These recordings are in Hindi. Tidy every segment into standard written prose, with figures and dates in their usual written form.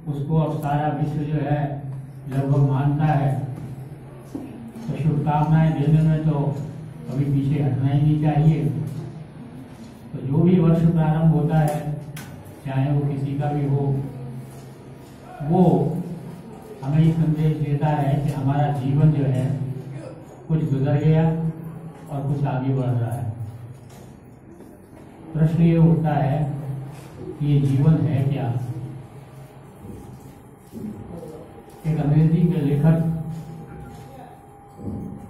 उसको अब सारा विश्व जो है लगभग मानता है। तो शुभकामनाएं देने में तो कभी पीछे हटना ही नहीं चाहिए। तो जो भी वर्ष प्रारंभ होता है, चाहे वो किसी का भी हो, वो हमें ये संदेश देता है कि हमारा जीवन जो है कुछ गुजर गया और कुछ आगे बढ़ रहा है। प्रश्न ये उठता है कि ये जीवन है क्या। एक अंग्रेजी के लेखक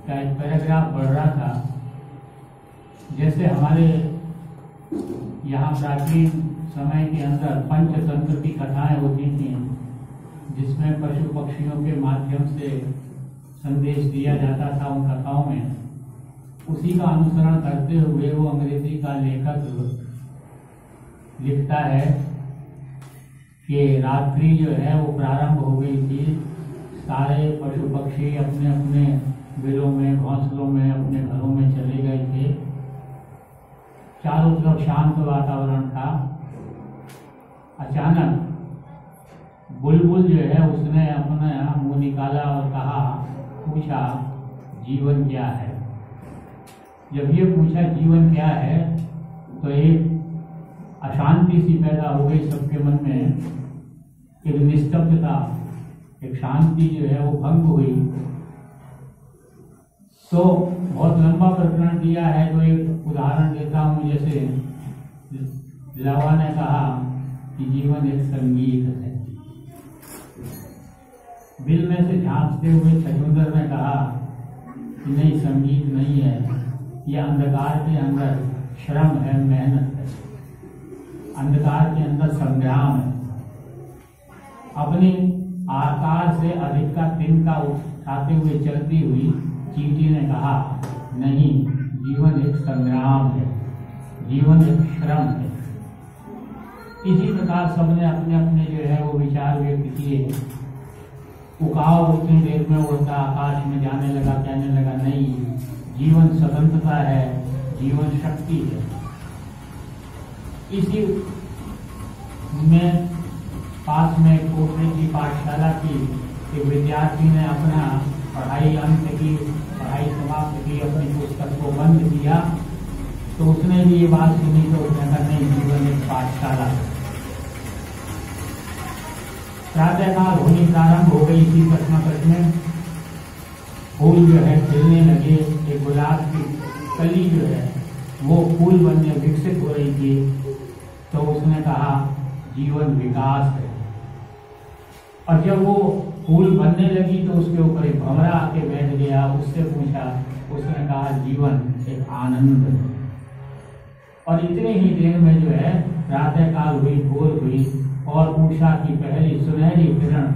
का एक पैराग्राफ पढ़ रहा था, जैसे हमारे यहाँ प्राचीन समय के अंदर पंचतंत्र की कथाएं होती थी, जिसमें पशु पक्षियों के माध्यम से संदेश दिया जाता था उन कथाओं में। उसी का अनुसरण करते हुए वो अंग्रेजी का लेखक लिखता है कि रात्रि जो है वो प्रारंभ हो गई थी। सारे पशु पक्षी अपने अपने बिलों में, घोंसलों में, अपने घरों में चले गए थे। चारों तरफ शांत वातावरण था। अचानक बुलबुल जो है उसने अपना मुंह निकाला और पूछा जीवन क्या है। जब ये पूछा जीवन क्या है, तो एक अशांति सी पैदा हो गई सबके मन में। एक निस्तब्धता, एक शांति जो है वो भंग हुई। तो बहुत लंबा प्रकरण दिया है, तो एक उदाहरण देता हूँ। जैसे लवा ने कहा कि जीवन एक संगीत है। बिल में से झांकते हुए छछूंदर ने कहा कि नहीं, संगीत नहीं है, यह अंधकार के अंदर श्रम है, मेहनत है, अंधकार के अंदर संग्राम है। अपनी आकार से अधिक का तिनका उठाते हुए चलती हुई चींटी ने कहा नहीं, जीवन एक संग्राम है, जीवन एक श्रम है। इसी प्रकार सबने अपने अपने जो है वो विचार व्यक्त किए। उकाव उतनी देर में उड़ता आकाश में जाने लगा, कहने लगा नहीं, जीवन स्वतंत्रता है, जीवन शक्ति है। इसी में पास में कोटरे की पाठशाला की एक विद्यार्थी ने अपना पढ़ाई अंत की, पढ़ाई समाप्त की, अपनी पुस्तक को बंद किया। तो उसने भी ये बात सुनी, तो उसने कहा नहीं, जीवन एक पाठशाला है। प्रातःकाल होनी प्रारंभ हो गई। इसी कस्मकस में फूल जो है खिलने लगे। एक गुलाब की कली जो है वो फूल बनने विकसित हो रही थी। तो उसने कहा जीवन विकास है। और जब वो फूल बनने लगी तो उसके ऊपर एक भंवरा आके बैठ गया। उससे पूछा, उसने कहा जीवन एक आनंद है। और इतने ही देर में जो है प्रातःकाल हुई, भोर हुई, और उषा की पहली सुनहरी किरण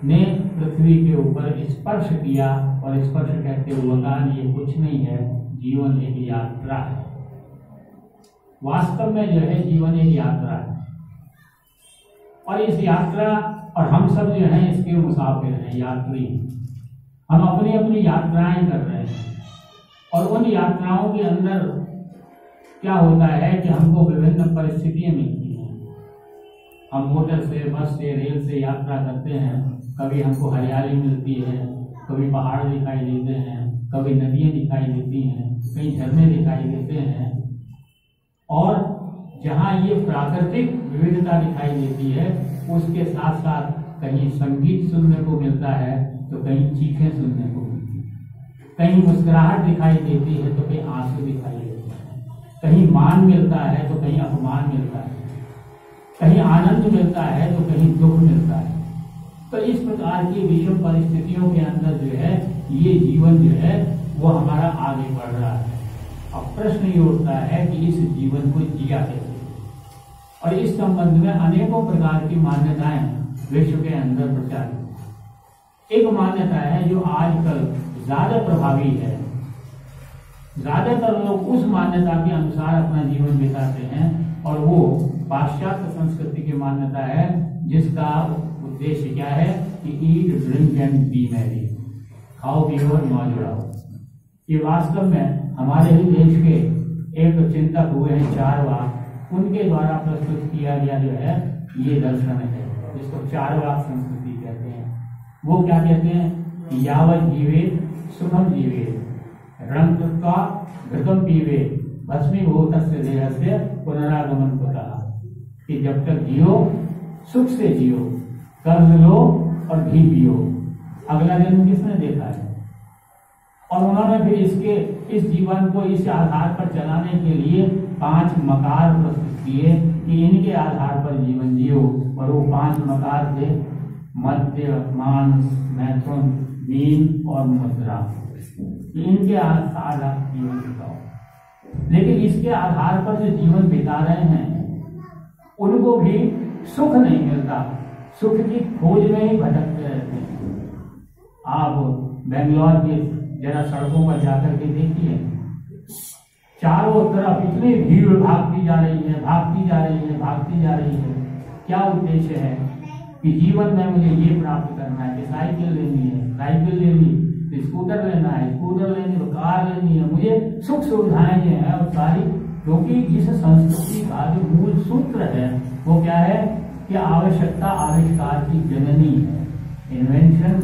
ने पृथ्वी के ऊपर स्पर्श किया। और स्पर्श कहते हुए कहा ये कुछ नहीं है, जीवन एक यात्रा है। वास्तव में जो है जीवन एक यात्रा है, और इस यात्रा, और हम सब जो हैं इसके मुसाफिर हैं, यात्री। हम अपनी अपनी यात्राएं कर रहे हैं, और उन यात्राओं के अंदर क्या होता है कि हमको विभिन्न परिस्थितियां मिलती हैं। हम मोटर से, बस से, रेल से यात्रा करते हैं। कभी हमको हरियाली मिलती है, कभी पहाड़ दिखाई देते हैं, कभी नदियां दिखाई देती हैं, कई झरने दिखाई देते हैं। और जहाँ ये प्राकृतिक विविधता दिखाई देती है, उसके साथ साथ कहीं संगीत सुनने को मिलता है, तो कहीं चीखें सुनने को मिलती है, कहीं मुस्कुराहट दिखाई देती है, तो कहीं आंसू दिखाई देते हैं, कहीं मान मिलता है तो कहीं अपमान मिलता है, कहीं आनंद मिलता है तो कहीं दुख मिलता है। तो इस प्रकार की विषम परिस्थितियों के अंदर जो है ये जीवन जो है वो हमारा आगे बढ़ रहा है। अब प्रश्न ये उठता है कि इस जीवन को जिया कैसे। और इस संबंध में अनेकों प्रकार की मान्यताएं विश्व के अंदर प्रचारित। एक मान्यता है जो आजकल ज्यादा प्रभावी है। ज्यादातर लोग उस मान्यता के अनुसार अपना जीवन बिताते हैं, और वो पाश्चात्य संस्कृति की मान्यता है, जिसका उद्देश्य क्या है कि ईट, ड्रिंक एंड बी मैरी, खाओ पियो और मौज उड़ाओ। ये वास्तव में हमारे ही देश के एक चिंतक हुए हैं चारवाक, उनके द्वारा प्रस्तुत किया गया जो है ये दर्शन है। जिसको चारवाक संस्कृति कहते हैं, वो क्या कहते हैं कि यावत जीवेत सुखम जीवेत रंग कृत्वा घृतम पीवेत भस्मीभूतस्य देहस्य पुनरागमन कुतः, कि जब तक जियो सुख से जियो, कर्ज लो और घी पियो, अगला जन्म किसने देखा है। और उन्होंने फिर इस जीवन को इस आधार पर चलाने के लिए 5 मकार प्रस्तुत किए कि इनके आधार पर जीवन जियो। और वो 5 मकार थे मध्य, मांस, मैथुन, मीन और मुद्रा। इनके आधार जीवन बिताओ। लेकिन इसके आधार पर जो जीवन बिता रहे हैं उनको भी सुख नहीं मिलता, सुख की खोज में ही भटकते रहते हैं। आप बेंगलोर के जरा सड़कों पर जाकर के देखिए, चारों तरफ इतनी भीड़ भागती जा रही है, भागती जा रही है, भागती जा रही है। क्या उद्देश्य है कि जीवन में मुझे ये प्राप्त करना है कि साइकिल लेनी है, साइकिल लेनी तो स्कूटर लेना है, स्कूटर लेनी तो कार लेनी है, मुझे सुख सुविधाएं जो है और सारी। क्योंकि इस संस्कृति का जो मूल सूत्र है वो क्या है कि आवश्यकता आविष्कार की जननी है। Invention,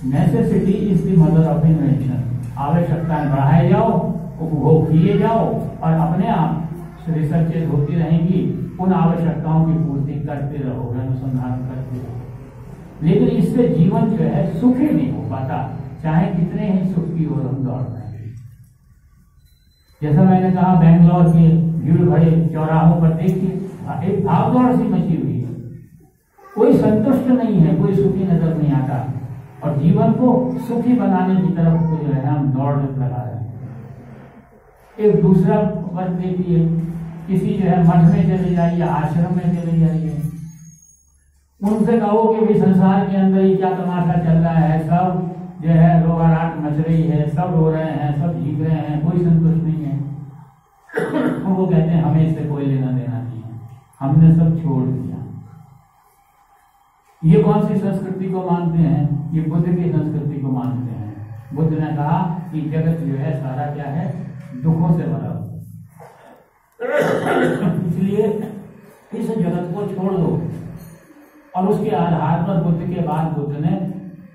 necessity is the mother of invention. आवश्यकताएं बढ़ाए जाओ, उपभोग किए जाओ और अपने आप रिसर्चेज होती रहेंगी, उन आवश्यकताओं की पूर्ति करते रहोगे, अनुसंधान करते रहोगे। लेकिन इससे जीवन जो है सुखी नहीं हो पाता, चाहे कितने ही सुख की ओर हम दौड़ रहे हैं। जैसा मैंने कहा, बेंगलोर के भीड़ भरे चौराहों पर देखिए एक भागदौड़ सी मची हुई है, कोई संतुष्ट नहीं है, कोई सुखी नजर नहीं आता। और जीवन को सुखी बनाने की तरफ जो है हम दौड़ लगा रहे हैं। एक दूसरा वर्ग देखिए, किसी जो है मठ में चले जाइए, आश्रम में चले जाइए, उनसे कहो कि भाई संसार के अंदर ही क्या तमाशा चल रहा है, सब जो है रोगाराट मच रही है, सब रो रहे हैं, सब जीत रहे हैं, कोई संतुष्ट नहीं है। वो कहते हैं हमें इससे कोई लेना देना नहीं है, हमने सब छोड़ दिया। ये कौन सी संस्कृति को मानते हैं? ये बुद्ध की संस्कृति को मानते हैं। बुद्ध ने कहा कि जगत जो है सारा क्या है, दुखों से भरा। इसलिए इस जगत को छोड़ दो। और उसके आधार पर बुद्ध के बाद बुद्ध ने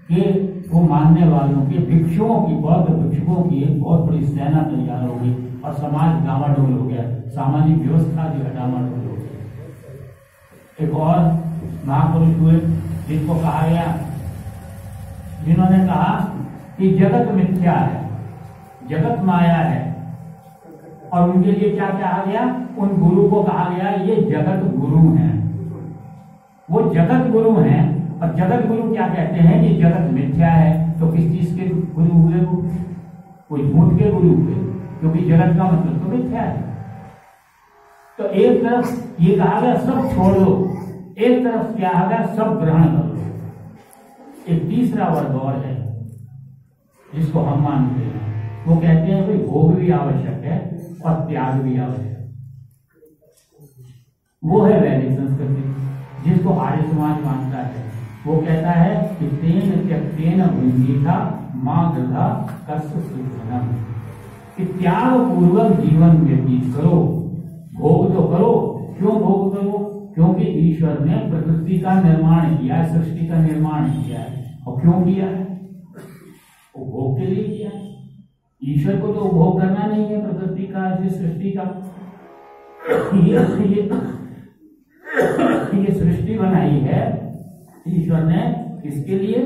कि वो मानने वालों के भिक्षुओं की, बौद्ध भिक्षुओं की एक बहुत बड़ी सेना तैयार होगी और समाज डामाडोल हो गया, सामाजिक व्यवस्था जो है डामाडोल हो गई। एक और महापुरुष हुए जिनको कहा गया, जिन्होंने कहा कि जगत मिथ्या है, जगत माया है। और उनके लिए क्या कहा गया? उन गुरु को कहा गया ये जगत गुरु हैं, वो जगत गुरु हैं। और जगत गुरु क्या कहते हैं कि जगत मिथ्या है। तो किस चीज के गुरु हुए वो? कोई झूठ के गुरु हुए, क्योंकि जगत का मतलब तो मिथ्या है। तो एक तरफ ये कहा गया सब छोड़ दो, एक तरफ क्या कहा गया सब ग्रहण कर लो। एक तीसरा वर्ग और है जिसको हम मानते हैं, वो कहते हैं भाई भोग भी आवश्यक है और त्याग भी आवश्यक। वो है वैदिक संस्कृति, जिसको आर्य समाज मानता है। वो कहता है कि तेन त्यक्तेन भुंजीथा मां गधा कस्य सुधनम, कि त्याग पूर्वक जीवन व्यतीत करो, भोग तो करो। क्यों भोग करो? क्योंकि ईश्वर ने प्रकृति का निर्माण किया है, सृष्टि का निर्माण किया है। और क्यों किया है? उपभोग के लिए किया है। ईश्वर को तो उपभोग करना नहीं है प्रकृति का, इस सृष्टि का। ये सृष्टि बनाई है ईश्वर ने, किसके लिए?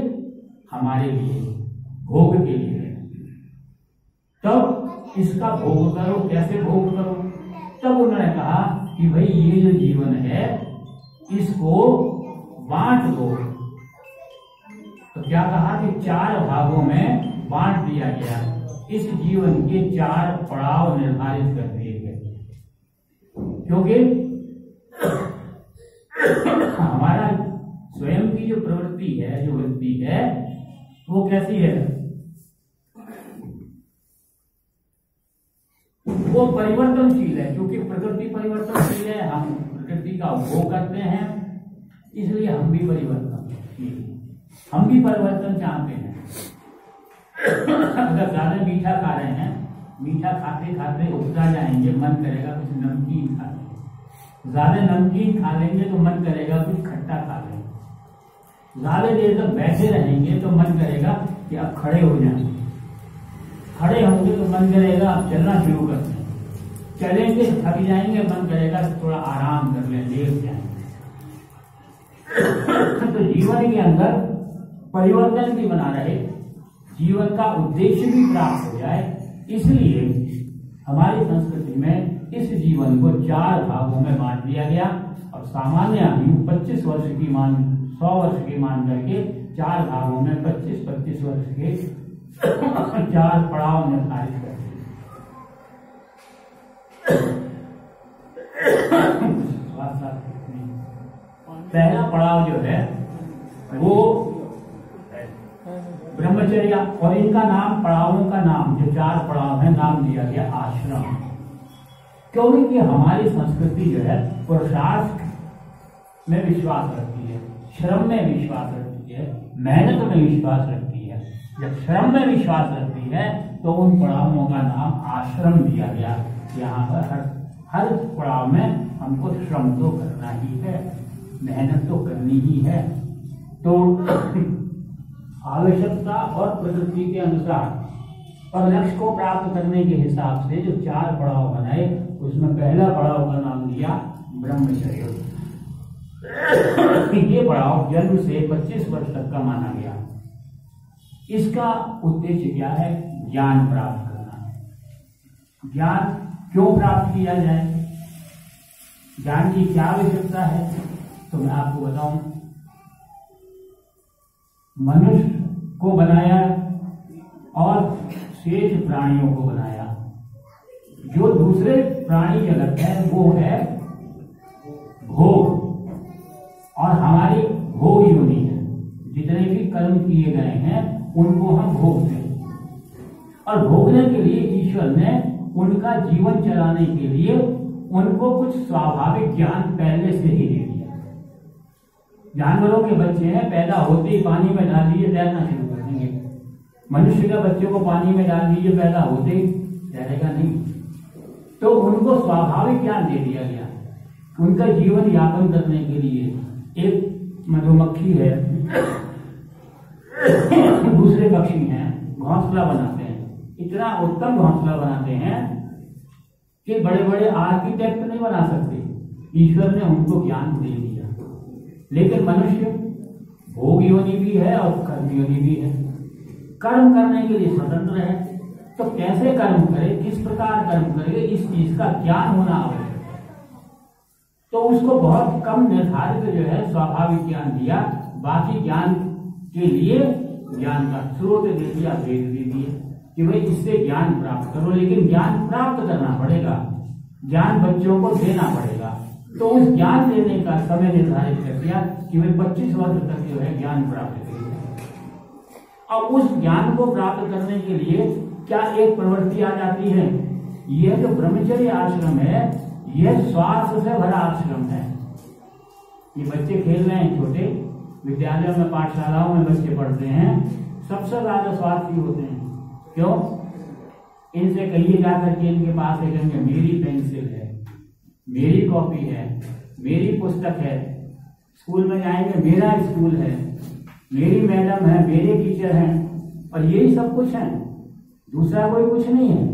हमारे लिए, भोग के लिए। तब इसका भोग करो। कैसे भोग करो? तब उन्होंने कहा कि भाई ये जो जीवन है इसको बांट दो। तो क्या कहा कि 4 भागों में बांट दिया गया। इस जीवन के 4 पड़ाव निर्धारित कर दिए गए, क्योंकि हमारा स्वयं की जो प्रवृत्ति है, जो वृत्ति है, वो कैसी है? वो परिवर्तनशील है। क्योंकि प्रकृति परिवर्तनशील है, हम प्रकृति का उपभोग करते हैं, इसलिए हम भी परिवर्तनशील, हम भी परिवर्तन चाहते हैं। अगर ज्यादा मीठा खा रहे हैं, मीठा खाते खाते उकता जाएंगे, मन करेगा कुछ नमकीन खा लें। ज्यादा नमकीन खा लेंगे तो मन करेगा कुछ खट्टा खा लें। ज्यादा देर तक बैठे रहेंगे तो मन करेगा कि अब खड़े हो जाएं। खड़े होंगे तो मन करेगा अब चलना शुरू कर दें। चलेंगे थक जाएंगे, मन करेगा थोड़ा आराम कर लें, लेट जाएंगे। तो जीवन के अंदर परिवर्तन भी बना रहे, जीवन का उद्देश्य भी प्राप्त हो जाए, इसलिए हमारी संस्कृति में इस जीवन को 4 भागों में बांट दिया गया। और सामान्य आयु 25 वर्ष की मान 100 वर्ष की मान करके 4 भागों में 25-25 वर्ष के 4 पड़ाव निर्धारित कर दिए। पहला पड़ाव जो है वो ब्रह्मचर्य, और इनका नाम, पड़ावों का नाम, जो 4 पड़ाव है, नाम दिया गया आश्रम। क्योंकि हमारी संस्कृति जो है पुरुषार्थ में विश्वास रखती है, श्रम में विश्वास रखती है, मेहनत में विश्वास रखती है। जब श्रम में विश्वास रखती है तो उन पड़ावों का नाम आश्रम दिया गया। यहाँ पर हर पड़ाव में हमको श्रम तो करना ही है, मेहनत तो करनी ही है। तो आवश्यकता और प्रकृति के अनुसार और लक्ष्य को प्राप्त करने के हिसाब से जो 4 पड़ाव बनाए, उसमें पहला पड़ाव का नाम दिया ब्रह्मचर्य। ये पड़ाव जन्म से 25 वर्ष तक का माना गया। इसका उद्देश्य क्या है? ज्ञान प्राप्त करना। ज्ञान क्यों प्राप्त किया जाए, ज्ञान की क्या आवश्यकता है, तो मैं आपको बताऊं। मनुष्य को बनाया और शेष प्राणियों को बनाया। जो दूसरे प्राणी जगत है वो है भोग, और हमारी भोग योनि है। जितने भी कर्म किए गए हैं उनको हम भोगते हैं, और भोगने के लिए ईश्वर ने उनका जीवन चलाने के लिए उनको कुछ स्वाभाविक ज्ञान पहले से ही दे दिया। जानवरों के बच्चे हैं, पैदा होते ही पानी में डाल दिए तैरना शुरू कर देंगे। मनुष्य के बच्चे को पानी में डाल दीजिए, पैदा होते ही तैरेगा नहीं। तो उनको स्वाभाविक ज्ञान दे दिया गया। उनका जीवन यापन करने के लिए एक मधुमक्खी है, दूसरे पक्षी हैं, घोंसला बनाते हैं। इतना उत्तम घोंसला बनाते हैं कि बड़े बड़े आर्किटेक्ट नहीं बना सकते। ईश्वर ने उनको ज्ञान दे दिया। लेकिन मनुष्य भोग योनि भी है और कर्म योनि भी है। कर्म करने के लिए स्वतंत्र है, तो कैसे कर्म करे, किस प्रकार कर्म करे, इस चीज का ज्ञान होना आवश्यक है। तो उसको बहुत कम निर्धारित जो है स्वाभाविक ज्ञान दिया। बाकी ज्ञान के लिए ज्ञान का स्रोत दे दिया, वेद दे दिए कि भाई इससे ज्ञान प्राप्त करो। लेकिन ज्ञान प्राप्त करना पड़ेगा, ज्ञान बच्चों को देना पड़ेगा। तो उस ज्ञान देने का समय निर्धारित कर दिया कि भाई 25 वर्ष तक जो है ज्ञान प्राप्त करेगा। अब उस ज्ञान को प्राप्त करने के लिए क्या एक प्रवृत्ति आ जाती है। यह जो ब्रह्मचर्य आश्रम है, यह स्वार्थ से भरा आश्रम है। ये बच्चे खेल रहे हैं, छोटे विद्यालयों में, पाठशालाओं में बच्चे पढ़ते हैं, सबसे ज्यादा स्वार्थी होते हैं। क्यों? इनसे कहिए जाकर के इनके पास है, कहेंगे मेरी पेंसिल है, मेरी कॉपी है, मेरी पुस्तक है। स्कूल में जाएंगे, मेरा स्कूल है, मेरी मैडम है, मेरे टीचर हैं, और यही सब कुछ है, दूसरा कोई कुछ नहीं है।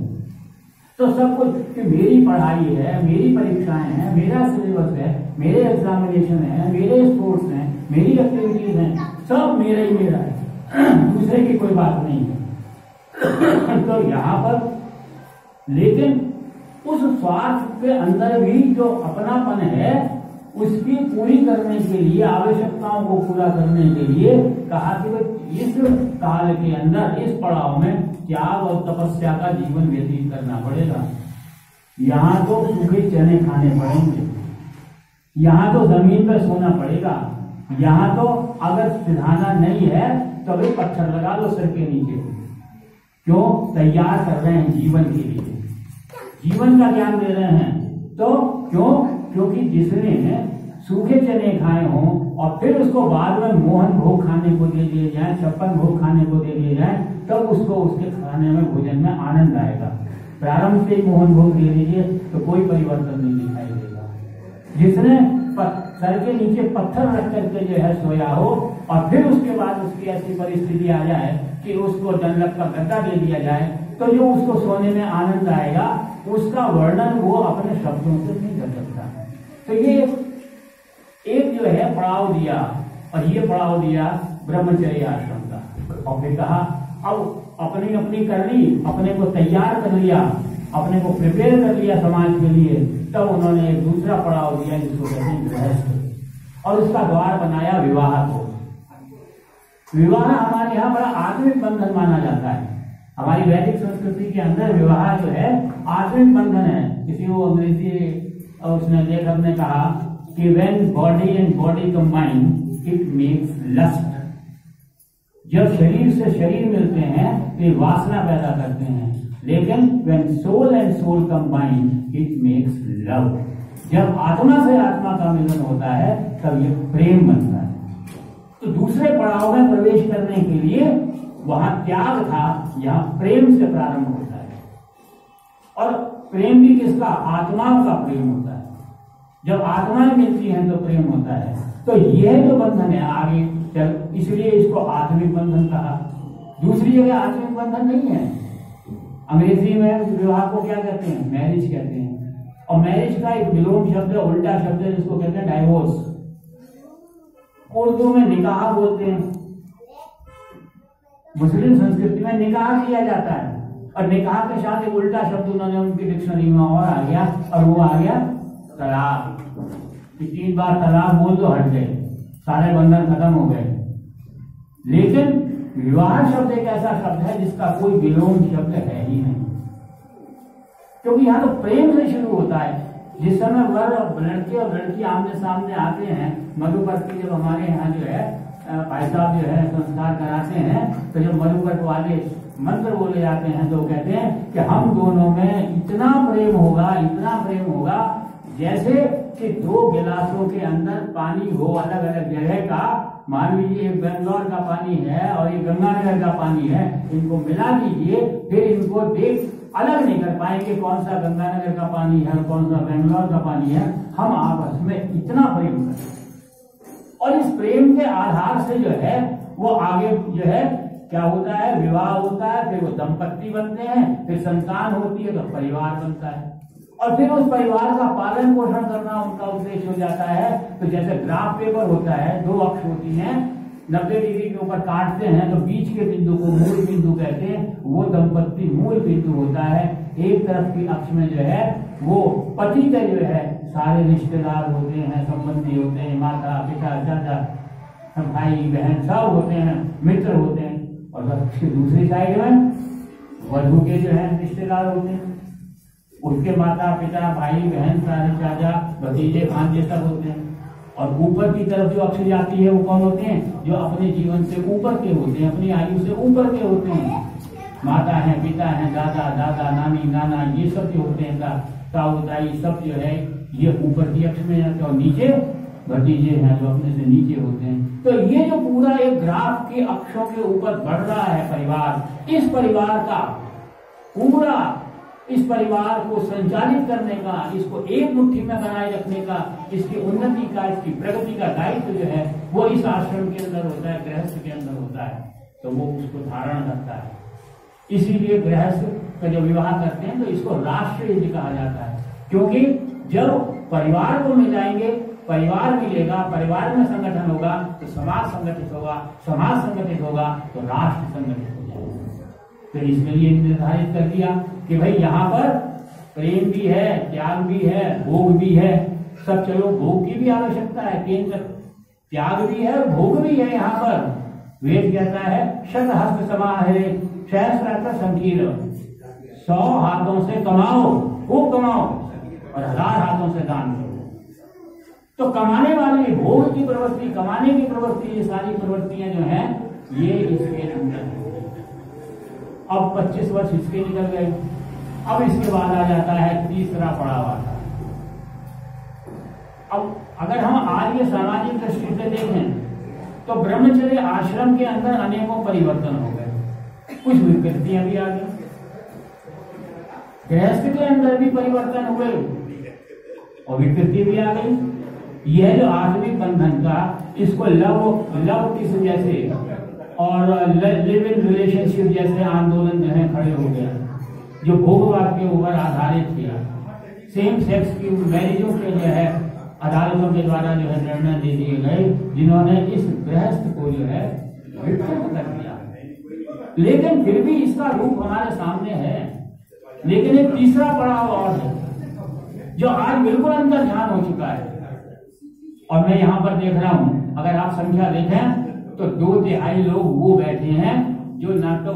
तो सब कुछ कि मेरी पढ़ाई है, मेरी परीक्षाएं हैं, मेरा सिलेबस है, मेरे एग्जामिनेशन है, मेरे स्पोर्ट्स हैं, मेरी एक्टिविटीज हैं, सब मेरा ही मेरा है, दूसरे की कोई बात नहीं है। तो यहाँ पर लेकिन उस स्वार्थ के अंदर भी जो अपनापन है, उसकी पूरी करने के लिए, आवश्यकताओं को पूरा करने के लिए कहा कि इस काल के अंदर, इस पड़ाव में त्याग और तपस्या का जीवन व्यतीत करना पड़ेगा। यहाँ तो सूखे चने खाने पड़ेंगे, यहाँ तो जमीन पर सोना पड़ेगा, यहाँ तो अगर सिधाना नहीं है तो भी पत्थर लगा लो सिर के नीचे। क्यों? तैयार कर रहे हैं जीवन के लिए, जीवन का ज्ञान दे रहे हैं। तो क्यों? क्योंकि जिसने सूखे चने खाए हों और फिर उसको बाद में मोहन भोग खाने को दे दिए जाए, छप्पन भोग खाने को दे दिए जाए, तब उसको उसके खाने में, भोजन में आनंद आएगा। प्रारंभ से ही मोहन भोग दे दीजिए तो कोई परिवर्तन नहीं दिखाई देगा। जिसने सर के नीचे पत्थर रख करके जो है सोया हो और फिर उसके बाद उसकी ऐसी परिस्थिति आ जाए कि उसको डंलप का गद्दा दे दिया जाए, तो जो उसको सोने में आनंद आएगा उसका वर्णन वो अपने शब्दों से नहीं कर सकता। तो ये एक जो है पड़ाव दिया, और ये पड़ाव दिया ब्रह्मचर्य आश्रम का। और फिर कहा अब अपनी अपनी कर ली, अपने को तैयार कर लिया, अपने को प्रिपेयर कर लिया समाज के लिए, तब उन्होंने एक दूसरा पड़ाव दिया जिसको कहते हैं गृहस्थ, और उसका द्वार बनाया विवाह को। विवाह हमारे यहाँ बड़ा आत्मिक बंधन माना जाता है। हमारी वैदिक संस्कृति के अंदर विवाह जो है आत्मिक बंधन है। किसी को अंग्रेजी उसने लेखक ने कहा कि when body and body combine it makes lust. जब शरीर से शरीर मिलते हैं वे वासना पैदा करते हैं, लेकिन when soul and soul combine it makes love. जब आत्मा से आत्मा का मिलन होता है तब ये प्रेम बनता है। तो दूसरे पड़ाव में प्रवेश करने के लिए वहां त्याग था, यहाँ प्रेम से प्रारंभ होता है। और प्रेम भी किसका? आत्माओं का प्रेम होता है। जब आत्माएं मिलती हैं तो प्रेम होता है। तो यह जो बंधन है आगे चल, इसलिए इसको आत्मिक बंधन कहा। दूसरी जगह आत्मिक बंधन नहीं है। अंग्रेजी में विवाह को क्या कहते हैं? मैरिज कहते हैं। और मैरिज का एक विलोम शब्द है, उल्टा शब्द है, जिसको कहते हैं डाइवोर्स। उर्दू में निकाह बोलते हैं, मुस्लिम संस्कृति में निकाह किया जाता है, और निकाह के साथ एक उल्टा शब्द उन्होंने उनकी डिक्शनरी में और आ गया, और वो आ गया तलाक। 3 बार तलाक बोल दो, हट गए, सारे बंधन खत्म हो गए। लेकिन विवाह शब्द एक ऐसा शब्द है जिसका कोई विलोम शब्द है ही नहीं, क्योंकि यहाँ तो प्रेम से शुरू होता है। जिस समय वर और लड़के और लड़की आमने सामने आते हैं, मधुपर्क जब हमारे यहाँ जो है भाई साहब जो है संस्कार कराते हैं, तो जब मधुपर्क वाले मंत्र बोले जाते हैं तो कहते हैं कि हम दोनों में इतना प्रेम होगा, इतना प्रेम होगा, जैसे कि 2 गिलासों के अंदर पानी हो अलग अलग जगह का। मान लीजिए बेंगलोर का पानी है और ये गंगानगर का पानी है, इनको मिला दीजिए, फिर इनको देख अलग नहीं कर पाएंगे कौन सा गंगानगर का पानी है और कौन सा बेंगलोर का पानी है। हम आपस में इतना प्रेम करें, और इस प्रेम के आधार से जो है वो आगे जो है क्या होता है, विवाह होता है, फिर वो दंपत्ति बनते हैं, फिर संतान होती है तो परिवार बनता है, और फिर उस परिवार का पालन पोषण करना उनका उद्देश्य हो जाता है। तो जैसे ग्राफ पेपर होता है, 2 अक्ष होती हैं, 90 डिग्री के ऊपर काटते हैं तो बीच के बिंदु को मूल बिंदु कहते हैं, वो दंपत्ति मूल बिंदु होता है। एक तरफ की अक्ष में जो है वो पति के जो है सारे रिश्तेदार होते हैं, संबंधी होते हैं, माता पिता चाचा भाई बहन सब होते हैं, मित्र होते हैं। और उसकी दूसरी साइड में वधू के जो है रिश्तेदार होते हैं, उसके माता पिता भाई बहन सारे चाचा भतीजे भांजे सब होते हैं। और ऊपर की तरफ जो अक्ष जाती है वो कौन होते हैं? जो अपने जीवन से ऊपर के होते हैं, अपनी आयु से ऊपर के होते हैं। माता है, पिता है, दादा दादा नानी नाना, ये सब जो होते हैं, ताऊ ताई सब जो है ये ऊपर की अक्ष में जाते हैं, और नीचे भतीजे हैं जो अपने से नीचे होते हैं। तो ये जो पूरा एक ग्राफ के अक्षों के ऊपर बढ़ रहा है परिवार, इस परिवार का पूरा, इस परिवार को संचालित करने का, इसको एक मुट्ठी में बनाए रखने का, इसकी उन्नति का, इसकी प्रगति का दायित्व जो है वो इस आश्रम के अंदर होता है, गृहस्थ के अंदर होता है। तो वो उसको धारण करता है। इसीलिए गृहस्थ का जो विवाह करते हैं तो इसको राष्ट्र यज्ञ कहा जाता है, क्योंकि जब परिवार को मिलाएंगे, परिवार मिलेगा, परिवार में संगठन होगा तो समाज संगठित होगा, समाज संगठित होगा तो राष्ट्र संगठित हो जाएगा। तो इसके लिए निर्धारित कर दिया कि भाई यहाँ पर प्रेम भी है, त्याग भी है, भोग भी है, सब। चलो भोग की भी आवश्यकता है, केंद्र त्याग भी है, भोग भी है। यहाँ पर वेद कहता है शत हस्त समाहे सहस्रार्थ संकीर्ण, 100 हाथों से कमाओ, खूब कमाओ, और 1000 हाथों से दान करो। तो कमाने वाली भोग की प्रवृत्ति, कमाने की प्रवृत्ति, ये सारी प्रवृत्तियां जो हैं ये इसके अंदर है। अब 25 वर्ष इसके निकल गए। अब इसके बाद आ जाता है तीसरा पड़ाव आता है। अब अगर हम आज ये सामाजिक दृष्टि से देखें तो ब्रह्मचर्य आश्रम के अंदर अनेकों परिवर्तन हो गए, कुछ विकृतियां भी आ गई, गृहस्थ के अंदर भी परिवर्तन हुए और विकृति भी आ गई। यह जो आठवीं बंधन का, इसको लव किस जैसे और लिव इन रिलेशनशिप जैसे आंदोलन जो है खड़े हो गया, जो भोगवाद के ऊपर आधारित किया। सेम सेक्स की मैरिजों के जो है अदालतों के द्वारा जो है निर्णय दे दिए गए, जिन्होंने इस गृहस्थ को जो है विकृत कर दिया। लेकिन फिर भी इसका रूप हमारे सामने है। लेकिन एक तीसरा पड़ाव और है जो आज बिल्कुल अंदर ध्यान हो चुका है, और मैं यहां पर देख रहा हूं, अगर आप संख्या देखें तो 2/3 लोग वो बैठे हैं जो ना तो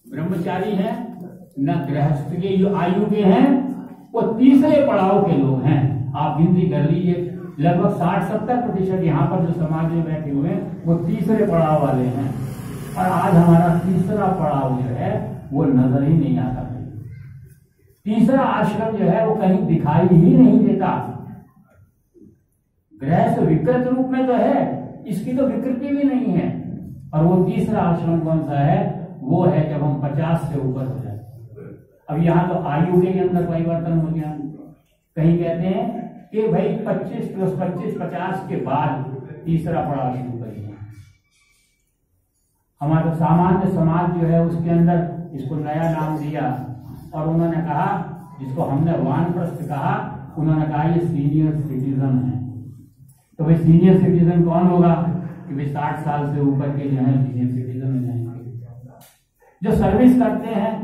ब्रह्मचारी हैं न गृहस्थ के जो आयु के हैं, वो तीसरे पड़ाव के लोग हैं। आप गिनती कर लीजिए, लगभग 60-70% यहाँ पर जो समाज में बैठे हुए हैं वो तीसरे पड़ाव वाले हैं। और आज हमारा तीसरा पड़ाव जो है वो नजर ही नहीं आता। तीसरा आश्रम जो है वो कहीं दिखाई ही नहीं देता। गृहस्थ विकृत रूप में तो है, इसकी तो विकृति भी नहीं है। और वो तीसरा आश्रम कौन सा है? वो है जब हम 50 से ऊपर हो जाए। अब यहाँ तो आयु के अंदर परिवर्तन हो गया। कहीं कहते हैं कि भाई 25 + 25 50 के बाद तीसरा पड़ाव शुरू करिए। हमारा सामान्य समाज जो है उसके अंदर इसको नया नाम दिया, और उन्होंने कहा, जिसको हमने वानप्रस्थ कहा, उन्होंने कहा ये सीनियर सिटीजन है। तो भाई सीनियर सिटीजन कौन होगा? कि भाई 60 साल से ऊपर के जो है सीनियर सिटीजन हो जाएंगे। जो सर्विस करते हैं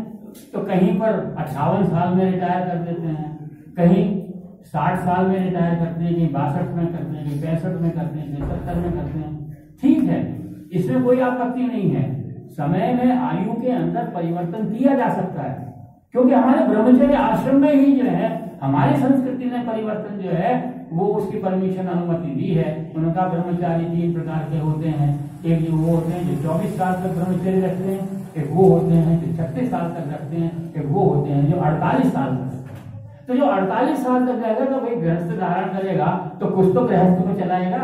तो कहीं पर 58 साल में रिटायर कर देते हैं, कहीं 60 साल में रिटायर करते हैं, कहीं 62 में करते हैं, कहीं 65 में करते हैं, कहीं 70 में करते हैं। ठीक है, इसमें कोई आपत्ति नहीं है। समय में आयु के अंदर परिवर्तन किया जा सकता है, क्योंकि हमारे ब्रह्मचर्य आश्रम में ही जो है हमारी संस्कृति ने परिवर्तन जो है वो उसकी परमिशन अनुमति दी है। उनका ब्रह्मचारी 3 प्रकार के होते हैं। एक जो वो होते हैं जो 24 साल तक ब्रह्मचर्य रखते हैं, एक वो होते हैं जो 36 साल तक रखते हैं, एक वो होते हैं जो 48 साल तक रखते हैं। तो जो 48 साल तक रहेगा तो भाई गृहस्थ धारण करेगा तो कुछ तो गृहस्थ में चलाएगा,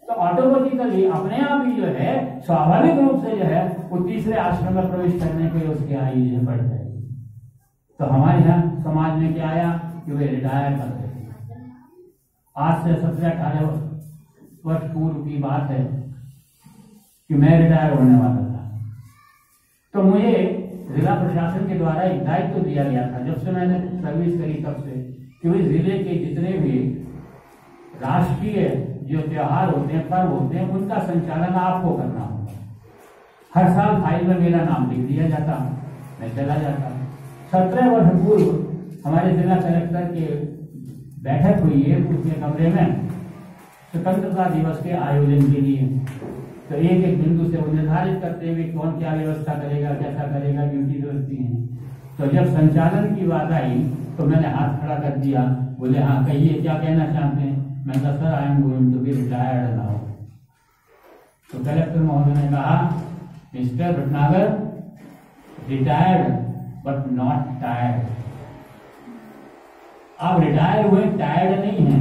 तो ऑटोमेटिकली अपने आप ही जो है स्वाभाविक रूप से जो है वो तीसरे आश्रम में प्रवेश करने के लिए उसकी आयु जो बढ़ जाएगी। तो हमारे यहाँ समाज में क्या आया कि वे रिटायर कर रहे। आज से 17-18 वर्ष पूर्व की बात है कि मैं रिटायर होने वाला था। तो मुझे जिला प्रशासन के द्वारा एक दायित्व दिया गया था, जब से मैंने सर्विस करी तब से, कि भाई जिले के जितने भी राष्ट्रीय जो त्योहार होते हैं, पर्व होते हैं, उनका संचालन आपको करना होगा। हर साल फाइल में मेरा नाम लिख दिया जाता, मैं चला जाता। 17 वर्ष पूर्व हमारे जिला कलेक्टर के बैठक हुई है उसके कमरे में स्वतंत्रता दिवस के आयोजन के लिए। तो एक एक बिंदु से वो निर्धारित करते हुए कौन क्या व्यवस्था करेगा, कैसा करेगा, ड्यूटी व्यवस्थी है। तो जब संचालन की बात आई तो मैंने हाथ खड़ा कर दिया, बोले हाँ कहिए क्या कहना चाहते हैं। मैं कहा sir I am going to be retired now. तो कलेक्टर महोदय ने कहा mister Bhatnagar, retired but not tired. आप रिटायर हुए, टायर्ड नहीं है।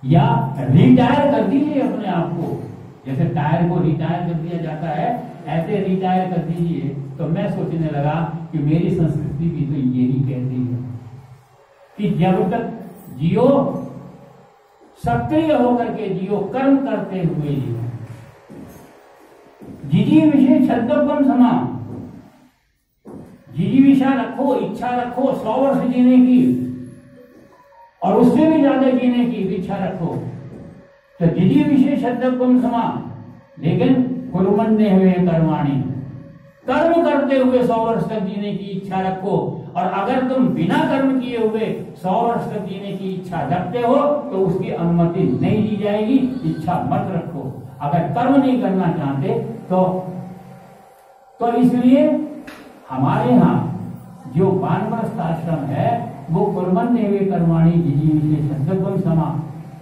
या रिटायर कर दीजिए अपने आप को, जैसे टायर को रिटायर कर दिया जाता है ऐसे रिटायर कर दीजिए। तो मैं सोचने लगा कि मेरी संस्कृति भी तो यही कहती है कि जब तक जियो सक्रिय होकर के जियो, कर्म करते हुए जियो। जिजी विषय छद्मपन समा, जिजीविषा रखो, इच्छा रखो 100 वर्ष जीने की और उससे भी ज्यादा जीने की इच्छा रखो। तो जिजी विषय छद्मपन समा, लेकिन कुर्मण्य हुए कर्माणी, कर्म करते हुए 100 वर्ष तक जीने की इच्छा रखो। और अगर तुम बिना कर्म किए हुए 100 वर्ष तक जीने की इच्छा रखते हो तो उसकी अनुमति नहीं दी जाएगी। इच्छा मत रखो। अगर कर्म नहीं करना चाहते तो इसलिए हमारे यहाँ जो वानप्रस्थ आश्रम है वो कुर्मण्य हुए कर्माणी जिजीविषय छद्मपन समा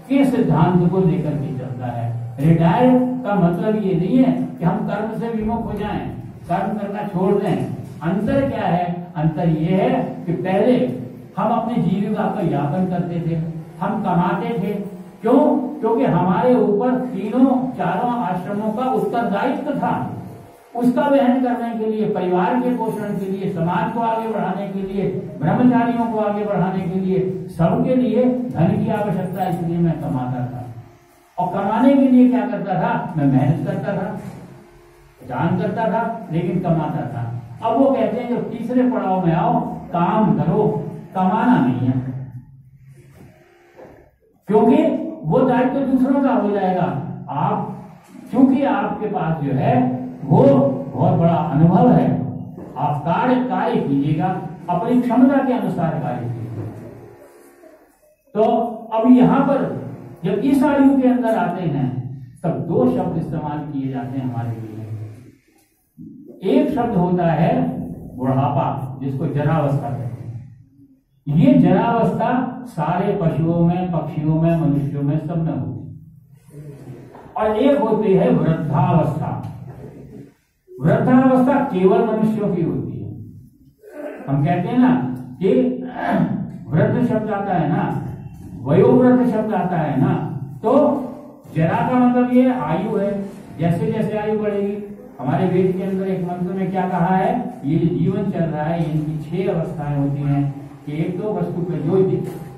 के सिद्धांत को लेकर के चलता है। रिटायर का मतलब ये नहीं है कि हम कर्म से विमुख हो जाएं, कर्म करना छोड़ दें। अंतर क्या है? अंतर ये है कि पहले हम अपनी जीविका का यापन करते थे, हम कमाते थे। क्यों? क्योंकि हमारे ऊपर 3-4 आश्रमों का उत्तरदायित्व था। उसका वहन करने के लिए, परिवार के पोषण के लिए, समाज को आगे बढ़ाने के लिए, ब्रह्मचारियों को आगे बढ़ाने के लिए, सबके लिए धन की आवश्यकता, इसलिए मैं कमाता था। और कमाने के लिए क्या करता था, मैं मेहनत करता था, जान करता था, लेकिन कमाता था। अब वो कहते हैं जो तीसरे पड़ाव में आओ, काम करो, कमाना नहीं है, क्योंकि वो दायित्व तो दूसरों का हो जाएगा। आप क्योंकि आपके पास जो है वो बहुत बड़ा अनुभव है, आप कार्य कीजिएगा, अपनी क्षमता के अनुसार कार्य कीजिएगा। तो अब यहां पर जब इस आयु के अंदर आते हैं तब दो शब्द इस्तेमाल किए जाते हैं हमारे लिए। एक शब्द होता है बुढ़ापा, जिसको जरावस्था कहते हैं। ये जरावस्था सारे पशुओं में, पक्षियों में, मनुष्यों में, सब में होती है। और एक होती है वृद्धावस्था। वृद्धावस्था केवल मनुष्यों की होती है। हम कहते हैं ना कि वृद्ध शब्द आता है ना, वयोवृद्ध शब्द आता है ना, तो जरा का मतलब ये आयु है। जैसे जैसे आयु बढ़ेगी, हमारे वेद के अंदर एक मंत्र में क्या कहा है, ये जो जीवन चल रहा है इनकी 6 अवस्थाएं होती हैं कि एक तो वस्तु पे जो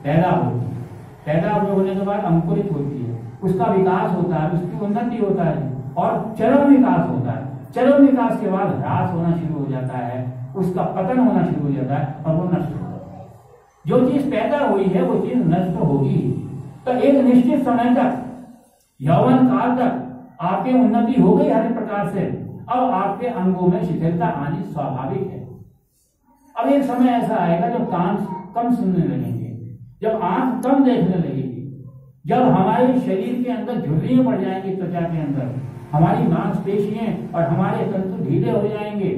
पैदा होती है, पैदा होने के बाद अंकुरित होती है, उसका विकास होता है, उसकी उन्नति होता है और चरम विकास होता है। चरम विकास के बाद ह्रास होना शुरू हो जाता है, उसका पतन होना शुरू हो जाता है और वो नष्ट हो जाता है। जो चीज पैदा हुई है वो चीज नष्ट होगी। तो एक निश्चित समय तक, यौवन काल तक आपकी उन्नति हो गई हर प्रकार से, अब आपके अंगों में शिथिलता आनी स्वाभाविक है। अब एक समय ऐसा आएगा जब कान कम सुनने लगेंगे, जब आंख कम देखने लगेगी, जब हमारे शरीर के अंदर झुर्रियां पड़ जाएंगी, त्वचा के अंदर हमारी मांसपेशियां और हमारे तंतु ढीले हो जाएंगे,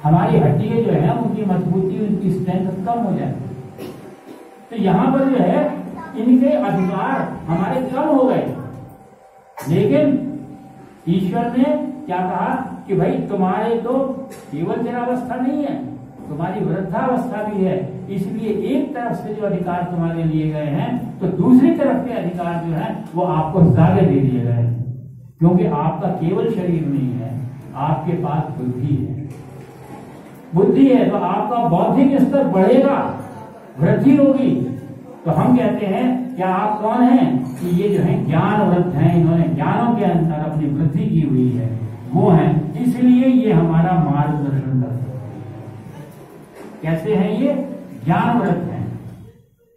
हमारी हड्डियां जो है उनकी मजबूती, उनकी स्ट्रेंथ कम हो जाएगी। तो यहाँ पर जो है इनके अधिकार हमारे कम हो गए। लेकिन ईश्वर ने क्या कहा कि भाई तुम्हारे तो केवल जरावस्था नहीं है, तुम्हारी वृद्धावस्था भी है, इसलिए एक तरफ से जो अधिकार तुम्हारे लिए गए हैं तो दूसरी तरफ के अधिकार जो है वो आपको ज्यादा दे दिए गए हैं, क्योंकि आपका केवल शरीर नहीं है, आपके पास बुद्धि है। बुद्धि है तो आपका बौद्धिक स्तर बढ़ेगा, वृद्धि होगी। तो हम कहते हैं क्या आप कौन हैं कि ये जो है ज्ञान वृद्ध हैं, इन्होंने ज्ञानों के अंदर अपनी वृद्धि की हुई है, वो हैं, इसलिए ये हमारा मार्गदर्शन करते हैं। कैसे हैं ये? ज्ञान वृद्ध हैं।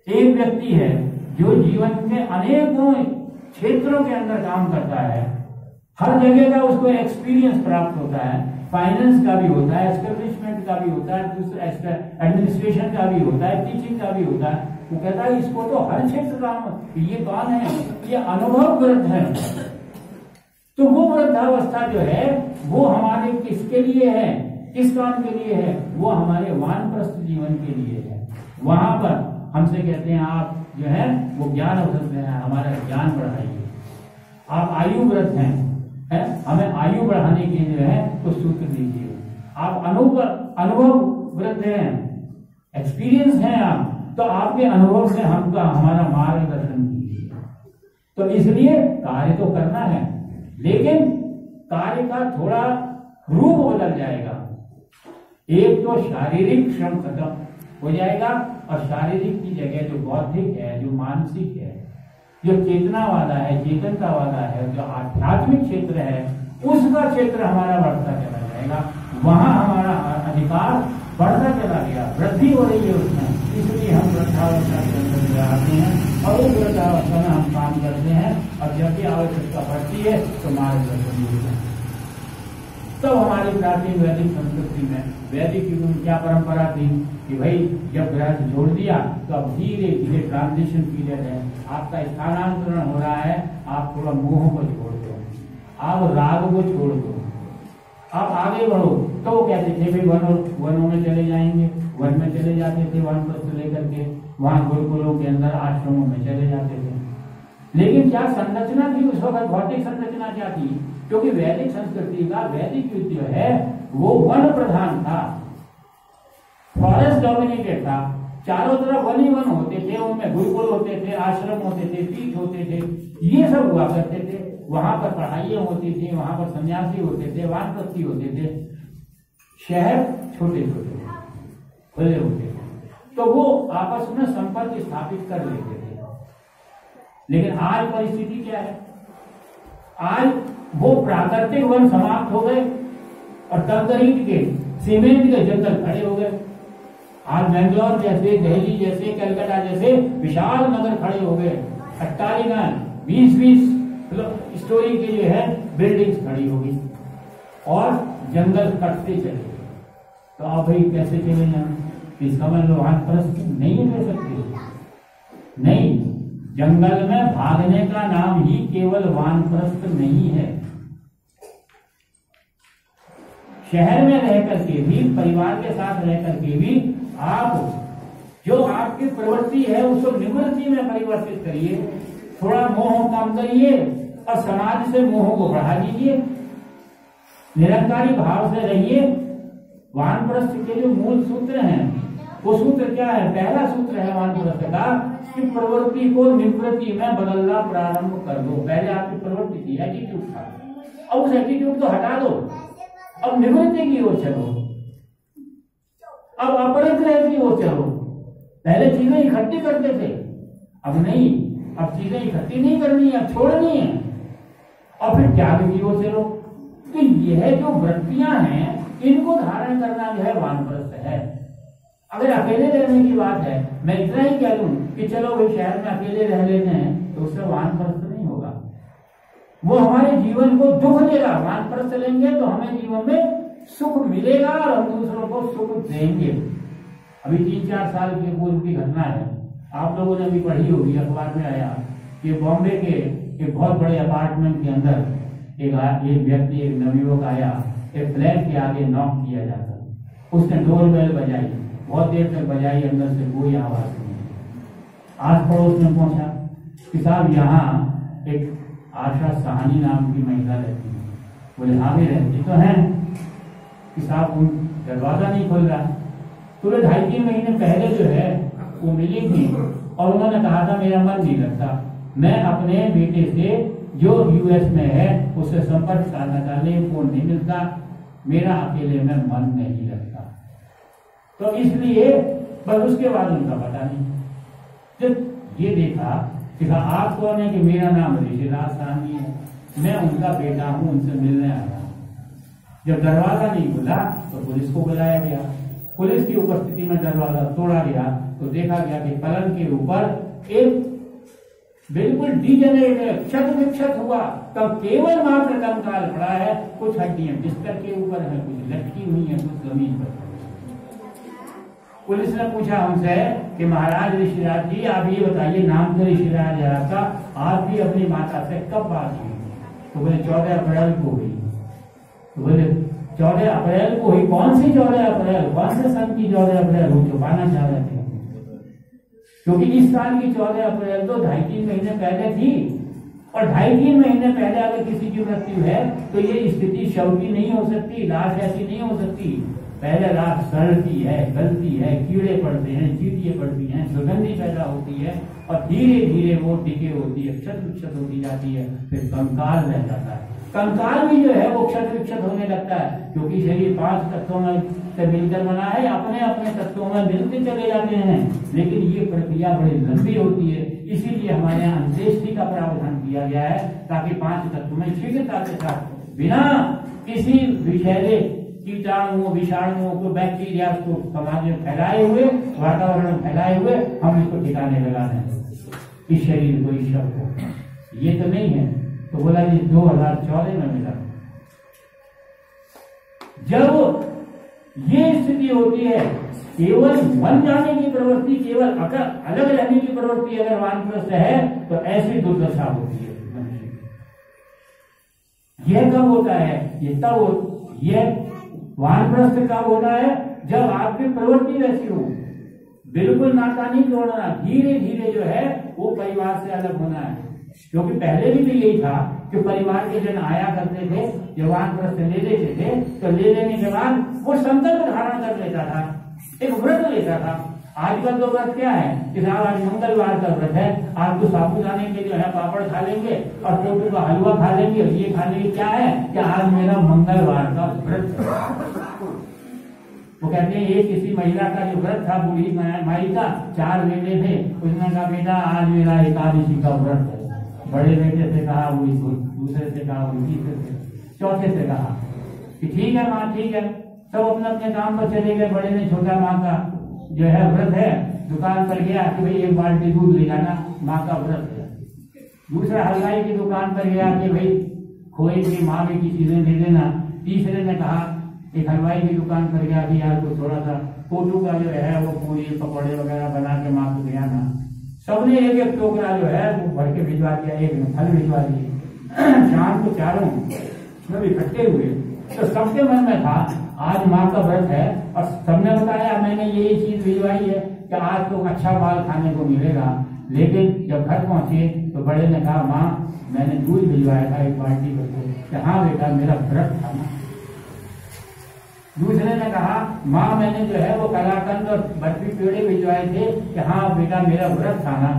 एक व्यक्ति है जो जीवन के अनेकों क्षेत्रों के अंदर काम करता है, हर जगह का उसको एक्सपीरियंस प्राप्त होता है, फाइनेंस का भी होता है, एस्टेब्लिशमेंट का भी होता है, दूसरा एडमिनिस्ट्रेशन का भी होता है, टीचिंग का भी होता है। वो कहता है इसको तो हर क्षेत्र का, ये कौन है? ये अनुभव वृद्ध है। तो वो वृद्धावस्था जो है वो हमारे किसके लिए है, किस काम के लिए है? वो हमारे वानप्रस्थ जीवन के लिए है। वहां पर हमसे कहते हैं आप जो है वो ज्ञान वृद्ध है, हमारा ज्ञान बढ़ाइए। आप आयु वृद्ध हैं, हमें आयु बढ़ाने के लिए है तो सूत्र दीजिए। आप अनुभव वृद्ध हैं, एक्सपीरियंस हैं आप, तो आपके अनुभव से हमारा मार्गदर्शन कीजिए। तो इसलिए कार्य तो करना है, लेकिन कार्य का थोड़ा रूप बदल जाएगा। एक तो शारीरिक श्रम खत्म हो जाएगा और शारीरिक की जगह जो बौद्धिक है, जो मानसिक है, जो चेतना वाला है, चेतनता वाला है, जो आध्यात्मिक क्षेत्र है, उसका क्षेत्र हमारा बढ़ता चला जाएगा। वहां हमारा अधिकार बढ़ता चला गया, वृद्धि हो रही है उसमें, इसलिए हम वृद्धावस्था के अंदर आते हैं और उस वृद्धावस्था में हम काम करते हैं और जब भी आवश्यकता पड़ती है तो मार्गदर्शन मिलता है। तो हमारी प्राचीन वैदिक संस्कृति में, वैदिक युग में क्या परंपरा थी कि भाई जब गृहस्थ छोड़ दिया तो अब धीरे धीरे ट्रांजिशन पीरियड है, आपका स्थानांतरण हो रहा है, आप थोड़ा मोह को छोड़ दो, आप राग को छोड़ दो, आप आगे बढ़ो। तो वो कहते थे भाई वनों में चले जाएंगे, वन में चले जाते थे, वन पर लेकर के वहां गुरुकुलों के अंदर आश्रमों में चले जाते थे। लेकिन क्या संरचना थी उस वक्त, भौतिक संरचना क्या थी? क्योंकि वैदिक संस्कृति का वैदिक युग जो है वो वन प्रधान था, फॉरेस्ट डोमिनेटेड था, चारों तरफ वन ही वन होते थे, उनमें गुरुकुल होते थे, आश्रम होते थे, पीठ होते थे, ये सब हुआ करते थे। वहां पर पढ़ाइयां होती थी, वहां पर सन्यासी होते थे, वानप्रस्थी होते थे, शहर छोटे छोटे खुले होते थे, तो वो आपस में संपर्क स्थापित कर लेते थे। लेकिन आज परिस्थिति क्या है? आज वो प्राकृतिक वन समाप्त हो गए और कंक्रीट के, सीमेंट के जंगल खड़े हो गए। आज बेंगलोर जैसे, दिल्ली जैसे, कलकत्ता जैसे विशाल नगर खड़े हो गए। अट्टालिकाएं 20-20 स्टोरी के जो है बिल्डिंग्स खड़ी होगी और जंगल कटते चले। तो आप भाई कैसे चले जाए? इसका मतलब वानप्रस्थ नहीं रह सकते। नहीं, जंगल में भागने का नाम ही केवल वानप्रस्थ नहीं है। शहर में रह करके भी, परिवार के साथ रह करके भी आप जो आपकी प्रवृत्ति है उसको निवृत्ति में परिवर्तित करिए। थोड़ा मोह कम करिए और समाज से मोह को बढ़ा दीजिए। निरंकारी भाव से रहिए। वानप्रस्थ के जो मूल सूत्र हैं, वो सूत्र क्या है? पहला सूत्र है वानप्रस्थ का कि प्रवृत्ति को निवृत्ति में बदलना प्रारंभ कर दो। पहले आपकी प्रवृत्ति थी, एटीट्यूड था, अब उस एटीट्यूड को हटा दो, अब निवृत्ति की ओर चलो, अब अपरिग्रह की ओर चलो। पहले चीजें इकट्ठी करते थे, अब नहीं, अब चीजें इकट्ठी नहीं करनी है, अब छोड़नी है, और फिर त्याग की ओर चलो। तो यह जो वृत्तियां हैं, इनको धारण करना जो है वानप्रस्थ है। अगर अकेले रहने की बात है, मैं इतना ही कह दूं कि चलो भाई शहर में अकेले रह लेते हैं, तो उससे वानप्रस्थ नहीं होगा। वो हमारे जीवन को दुख देगा। वानप्रस्थ लेंगे तो हमें जीवन में सुख मिलेगा और हम दूसरों को सुख देंगे। अभी 3-4 साल के पूर्व की घटना है, आप लोगों ने भी पढ़ी होगी, अखबार में आया कि बॉम्बे के एक बहुत बड़े अपार्टमेंट के अंदर एक व्यक्ति, एक नवयुवक आया, एक फ्लैट के आगे नॉक किया जाता। उसने डोर बेल बजाई, बहुत देर तक बजाई, अंदर से कोई आवाज नहीं। आस पड़ोस में पहुंचा कि साहब यहाँ एक आशा साहनी नाम की महिला रहती है। बोले हाँ भी रहती तो है कि साहब उन दरवाजा नहीं खोल रहा। तो 2.5-3 महीने पहले जो है वो मिली थी और उन्होंने कहा था मेरा मन नहीं लगता, मैं अपने बेटे से जो यूएस में है उससे संपर्क साधना चाहते, फोन नहीं मिलता, मेरा अकेले में मन नहीं लगता। तो इसलिए बस उसके बाद उनका पता नहीं। जब ये देखा कि आप कौन है? कि मेरा नाम ऋषिराज साहनी है, मैं उनका बेटा हूं, उनसे मिलने आया। जब दरवाजा नहीं खुला तो पुलिस को बुलाया गया। पुलिस की उपस्थिति में दरवाजा तोड़ा गया तो देखा गया कि पलंग के ऊपर एक बिल्कुल डीजेनरेट क्षत विक्षत हुआ, तब केवल मात्र कंकाल पड़ा है, कुछ हड्डियां बिस्तर के ऊपर है, कुछ लटकी हुई है, कुछ जमीन पर। पुलिस ने पूछा हमसे कि महाराज ऋषिराज जी, आप ये बताइए, नाम तो ऋषिराज है आपका, आप भी अपनी माता से कब बात हुई? तो बोले 14 अप्रैल को हुई। तो बोले 14 अप्रैल को हुई? कौन सी 14 अप्रैल? कौन से सन की 14 अप्रैल? वो छुपाना चाह रहे थे, क्योंकि इस साल की 14 अप्रैल तो 2.5-3 महीने पहले थी, और 2.5-3 महीने पहले अगर किसी की मृत्यु है तो ये स्थिति शव की नहीं हो सकती, लाश ऐसी नहीं हो सकती। पहले लाश सड़ती है, गलती है, कीड़े पड़ते हैं, चींटियां पड़ती हैं, दुर्गंधी पैदा होती है, और धीरे धीरे वो टिके होती है, क्षत विक्षत होती जाती है, फिर कंकाल रह जाता है। कंकाल भी जो है वो क्षत विक्षत होने लगता है, क्योंकि शरीर 5 तत्वों में से मिलकर बना है, अपने अपने तत्वों में मिलते चले जाते हैं, लेकिन ये प्रक्रिया बड़ी लंबी होती है। इसीलिए हमारे यहाँ अंत्येष्टि का प्रावधान किया गया है, ताकि 5 तत्व में शीघ्रता के साथ बिना किसी विषैले कीटाणुओं, विषाणुओं को, बैक्टीरिया को समाज में फैलाए हुए, वातावरण में फैलाए हुए हम इसको ठिकाने लगाने इस शरीर को, इस शव को। ये तो नहीं है। तो बोला जी 2014 में मिला। जब ये स्थिति होती है, केवल मन जाने की प्रवृत्ति, केवल अलग रहने की प्रवृत्ति अगर वानप्रस्थ है तो ऐसी दुर्दशा होती है मनुष्य की। यह कब होता है? ये तब, यह वानप्रस्थ कब होना है? जब आपकी प्रवृत्ति वैसी हो। बिल्कुल नाता नहीं तोड़ना, धीरे धीरे जो है वो परिवार से अलग होना है। क्योंकि पहले भी तो यही था कि परिवार के जन आया करते थे, जब वानप्रस्थ ले लेते थे तो ले लेने के बाद वो संकल्प धारण कर लेता था, एक व्रत लेता था, आजकल तो व्रत क्या है कि साहब आज मंगलवार का व्रत है, आज तो साबूदाने के जो है पापड़ खा लेंगे और टोटू का हलवा खा लेंगे और ये खा लेंगे। क्या है कि आज मेरा मंगलवार का व्रत है। वो कहते हैं ये किसी महिला का जो व्रत था, बूढ़ी माई का, 4 बेटे थे, उसने कहा बेटा आज मेरा एकादशी का व्रत है। बड़े बेटे से कहा, वो दूसरे से कहा, वो तीसरे से, चौथे से कहा कि ठीक है माँ ठीक है। सब अपने अपने काम पर चले गए। बड़े ने छोटा माँ का जो है व्रत है, दुकान पर गया कि भाई 1 बाल्टी दूध ले जाना, माँ का व्रत है। दूसरा हलवाई की दुकान पर गया कि भाई खोए की माँ की चीजें दे देना। तीसरे ने कहा, एक हलवाई की दुकान पर गया कि यार को थोड़ा सा कोटू का जो है वो पूरी पकौड़े वगैरह बना के माँ को दिया ना। सबने एक एक टोकरा जो है वो भर के भिजवा दिया, एक ने फल भिजवा दिए। शाम को चारों सब इकट्ठे हुए तो सबके मन में था आज माँ का व्रत है, और सबने बताया मैंने ये चीज भिजवाई है कि आज तो अच्छा माल खाने को मिलेगा। लेकिन जब घर पहुंचे तो बड़े ने कहा माँ मैंने दूध भिजवाया था 1 बाल्टी करके, कि हाँ बेटा मेरा व्रत था ना। दूसरे ने कहा माँ मैंने जो है वो कलाकंद और बर्फी पेड़े भिजवाए थे कि हाँ बेटा मेरा व्रत था ना।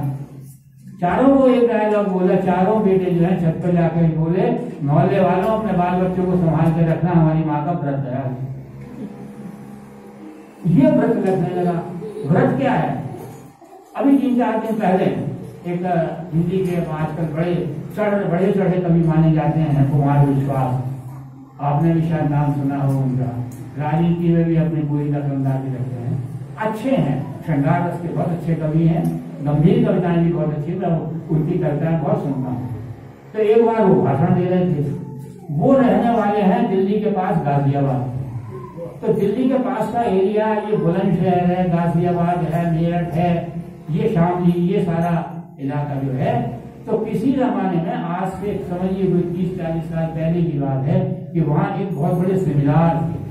चारों को एक डायलॉग बोला। चारों बेटे जो है छत पर जाकर बोले मोहल्ले वालों अपने बाल बच्चों को संभाल कर रखना, हमारी माँ का व्रत है। ये व्रत लगने लगा। व्रत क्या है? अभी 3-4 दिन पहले एक हिंदी के आजकल बड़े चढ़े कवि माने जाते हैं कुमार विश्वास, आपने भी शायद नाम सुना हो उनका। राजनीति में भी अपनी पूरी दखलंदाजी रखते हैं, अच्छे हैं, श्रृंगार रस के बहुत अच्छे कवि हैं, गंभीर कविताएं भी बहुत अच्छी, मैं उनकी कविताएं बहुत सुनता हूँ। तो एक बार वो भाषण दे रहे थे। वो रहने वाले हैं दिल्ली के पास गाजियाबाद। तो दिल्ली के पास का एरिया ये बुलंदशहर है, गाजियाबाद है, मेरठ है, ये शामली, ये सारा इलाका जो है। तो किसी जमाने में आज से समझिए 30-40 साल पहले की बात है कि वहां एक बहुत बड़े सेमिनार थे,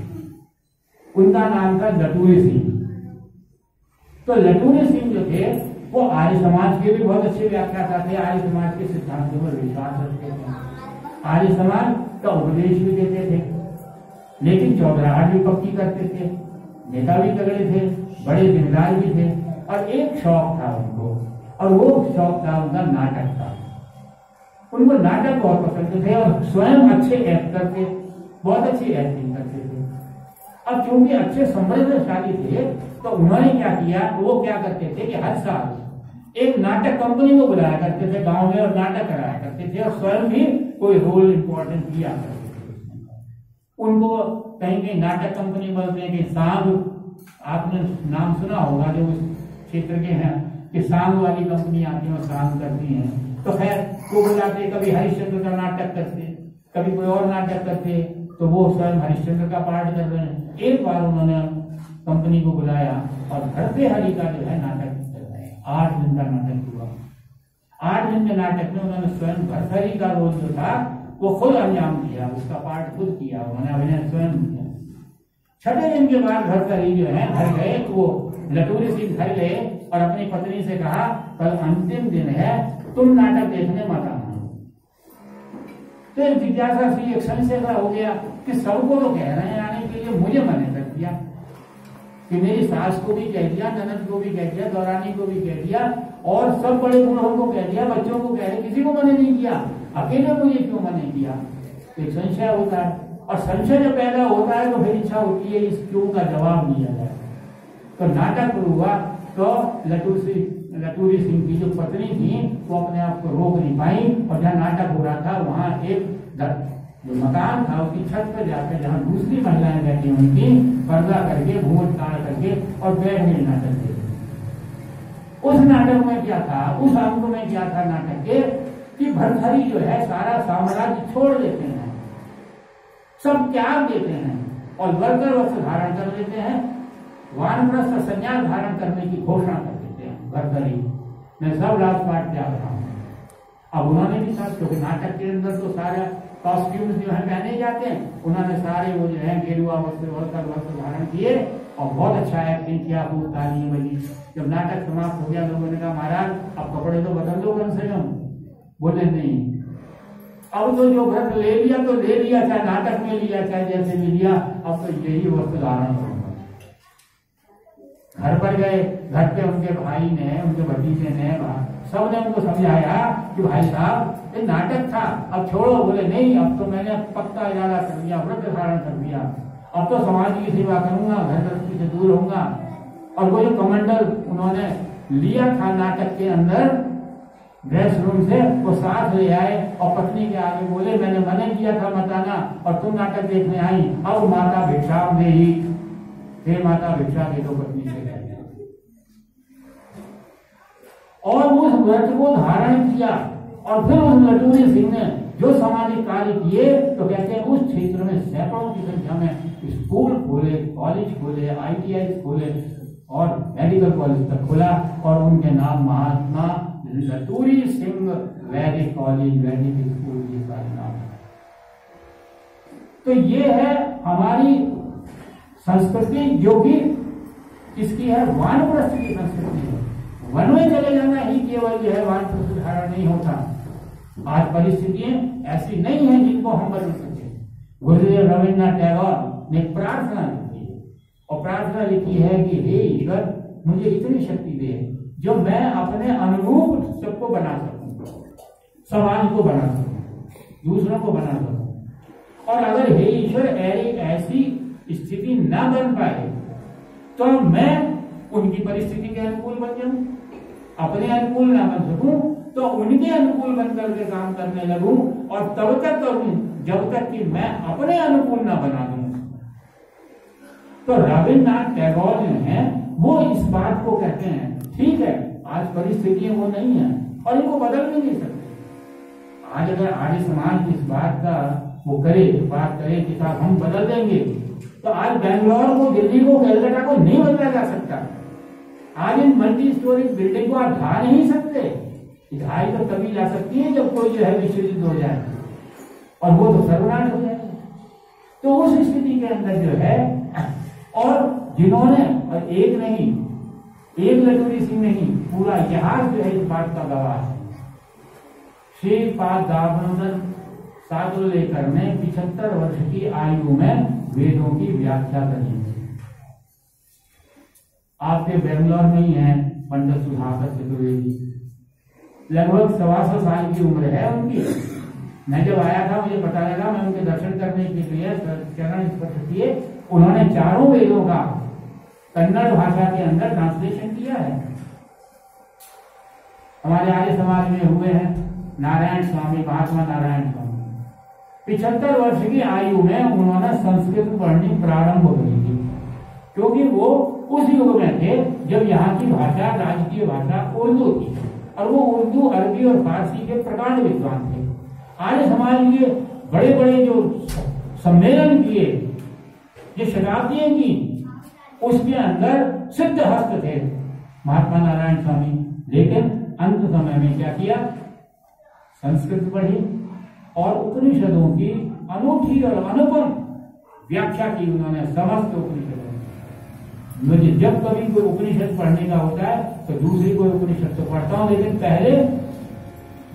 उनका नाम था लटूरी सिंह। तो लटूरी सिंह जो थे वो आर्य समाज के भी बहुत अच्छे व्याख्याता थे, आर्य समाज के सिद्धांतों पर विश्वास रखते थे, आर्य समाज का उपदेश भी देते थे, लेकिन चौधराहट भी पक्की करते थे, नेता भी तगड़े थे, बड़े जिम्मेदार भी थे। और एक शौक था उनको, और वो शौक था उनका नाटक का। उनको नाटक बहुत पसंद थे और स्वयं अच्छे एक्टर थे, बहुत अच्छी एक्टिंग करते थे। अब चूंकि अच्छे समृद्धशाली थे तो उन्होंने क्या किया, वो क्या करते थे कि हर साल एक नाटक कंपनी को बुलाया करते थे गांव में और नाटक कराया करते थे, और स्वयं भी कोई रोल इंपॉर्टेंट किया करते थे। उनको कहीं कहीं नाटक कंपनी बोलते हैं कि सांग, आपने नाम सुना होगा जो उस क्षेत्र के हैं कि सांग वाली कंपनी आती है और सांग करती है। तो खैर वो बुलाते, कभी हरिश्चंद्र का नाटक करते, कभी कोई और नाटक करते, तो वो स्वयं हरिश्चंद्र का पार्ट कर रहे हैं। एक बार उन्होंने कंपनी को बुलाया और भरते हरि का जो है नाटक करवाया। 8 दिन का नाटक हुआ। 8 दिन के नाटक में उन्होंने स्वयं भरतहरि का रोल जो था वो खुद अंजाम दिया, उसका पार्ट खुद किया, उन्होंने अभिनय स्वयं किया। 6ठे दिन के बाद भरतहरि जो है घर गए, वो लटूरी सिंह घर गए और अपनी पत्नी से कहा कल अंतिम दिन है, तुम नाटक देखने मत आना। तो एक जिज्ञासा सी, एक संशय सा हो गया कि सबको तो कह रहे हैं आने के लिए, मुझे मना कर दिया कि मेरी सास को भी कह दिया, ननद को भी कह दिया, दौरानी को भी कह दिया, और सब बड़े बूढ़ों को कह दिया, बच्चों को कह दिया, किसी को मना नहीं किया, अकेले मुझे क्यों मना किया? एक संशय होता है, और संशय जब पैदा होता है तो फिर इच्छा होती है इस क्यों का जवाब दिया जाए। तो नाटक शुरू हुआ तो लटूरी सिंह की जो पत्नी थी वो अपने आप को रोक नहीं पाई, और जहाँ नाटक हो रहा था वहां एक जो मकान था उसकी छत पर जाकर जहाँ दूसरी महिलाएं बैठी हुई थी, पर्दा करके घूंघट ताड़ करके और बैठ गई नाटक के। उस नाटक में क्या था, उस अंक में क्या था नाटक के कि भरतहरि जो है सारा साम्राज्य छोड़ देते हैं, सब त्याग देते हैं और वर्कर वस्त्र धारण कर लेते हैं, वानप्रस्थ संन्यास धारण करने की घोषणा कर देते हैं। भरतहरि मैं सब राजपाट त्याग रहा हूं। अब उन्होंने भी सब, क्योंकि नाटक के अंदर तो सारा कॉस्ट्यूम्स जो है पहने जाते हैं, उन्होंने सारे वो जो है गेरुआ वस्त्र वस्त्र धारण किए और बहुत अच्छा एक्टिंग किया, खूब तालियां बजी। जब नाटक समाप्त हो गया लोगों ने कहा महाराज अब कपड़े तो बदल दो कम से कम। बोले नहीं, अब तो जो व्रत ले लिया तो ले लिया, चाहे नाटक में लिया चाहे जैसे भी लिया, अब तो यही वस्त्र धारण करूंगा। घर पर गए, घर पे उनके भाई ने, उनके भतीजे ने, सबने उनको समझाया कि भाई साहब ये नाटक था, अब छोड़ो। बोले नहीं, अब तो मैंने पक्का इरादा कर लिया, व्रत धारण कर लिया, अब तो समाज की सेवा करूंगा, घर गृहस्थी से दूर होऊंगा। और वो जो कमंडल उन्होंने लिया था नाटक के अंदर ड्रेस रूम से, वो साथ ले आए और पत्नी के आगे बोले मैंने मना किया था मत आना और तुम नाटक देखने आई, अब माता भिक्षा दे ही, हे माता भिक्षा दे दो, पत्नी से कह दिया। और उस व्रत को धारण किया और फिर उस लटूरी सिंह ने जो सामाजिक कार्य किए, तो कहते हैं उस क्षेत्र में सैकड़ों की संख्या में स्कूल खोले, कॉलेज खोले, ITI खोले और मेडिकल कॉलेज तक खोला और उनके नाम महात्मा लटूरी सिंह वैदिक कॉलेज, वैदिक स्कूल, ये सारे नाम। तो ये है हमारी संस्कृति, जो कि इसकी है वानप्रस्थ की संस्कृति है। वन में चले जाना ही केवल जो है वानप्रस्थ धारण नहीं होता। आज परिस्थितियां ऐसी नहीं है जिनको हम बदल सके। गुरुदेव रविन्द्रनाथ टैगोर ने प्रार्थना लिखी है और प्रार्थना लिखी है कि हे ईश्वर, मुझे इतनी शक्ति दे जो मैं अपने अनुरूप सबको बना सकूं, समाज को बना सकूं, दूसरों को बना सकूं। और अगर हे ईश्वर ऐसी स्थिति न बन पाए तो मैं उनकी परिस्थिति के अनुकूल बन जाऊं, अपने अनुकूल ना बन सकूं तो उनके अनुकूल बनकर के काम करने लगूं और तब तक करूं जब तक कि मैं अपने अनुकूल ना बना दूं। तो रविन्द्रनाथ टैगोर जो हैं वो इस बात को कहते हैं, ठीक है आज परिस्थितियां वो नहीं है और इनको बदल भी नहीं सकते। आज अगर आर्य समाज इस बात का वो करे, बात करे कि साहब हम बदल देंगे, तो आज बेंगलोर को, दिल्ली को, कलकत्ता को नहीं बदला जा सकता। आज इन मल्टी स्टोरी बिल्डिंग को आप ढा नहीं सकते। ढाई तो तभी ला सकती है जब कोई जो है विचलित हो जाए और वो तो सर्वनाश हो जाए। तो उस स्थिति के अंदर जो है, और जिन्होंने, और एक नहीं, एक लटूरी सिंह नहीं, पूरा इतिहास जो है इस बात का गवाह है। श्रीपाद दामोदर सातुलेकर ने 75 वर्ष की आयु में वेदों की व्याख्या करी। आपके बेंगलोर में ही है पंडित सुधाकर चतुर्वेदी, लगभग 125 साल की उम्र है उनकी। मैं जब आया था मुझे पता लगा, मैं उनके दर्शन करने के लिए चरण स्पर्श किए। उन्होंने चारों वेदों का कन्नड़ भाषा के अंदर ट्रांसलेशन किया है। हमारे आर्य समाज में हुए हैं नारायण स्वामी, महात्मा नारायण स्वामी। 75 वर्ष की आयु में उन्होंने संस्कृत पढ़नी प्रारंभ करी थी, क्योंकि वो उस युग में थे जब यहाँ की भाषा, राजकीय भाषा उर्दू थी और वो उर्दू, अरबी और फारसी के प्रकांड विद्वान थे। आर्य समाज के बड़े बड़े जो सम्मेलन किए, जो शताब्दियां की, उसके अंदर सिद्ध हस्त थे महात्मा नारायण स्वामी। लेकिन अंत समय में क्या किया, संस्कृत पढ़ी और उपनिषदों की अनूठी और अनुपम व्याख्या की उन्होंने, समस्त उपनिषदों। मुझे जब कभी कोई उपनिषद पढ़ने का होता है तो दूसरी कोई उपनिषद तो पढ़ता हूं, लेकिन पहले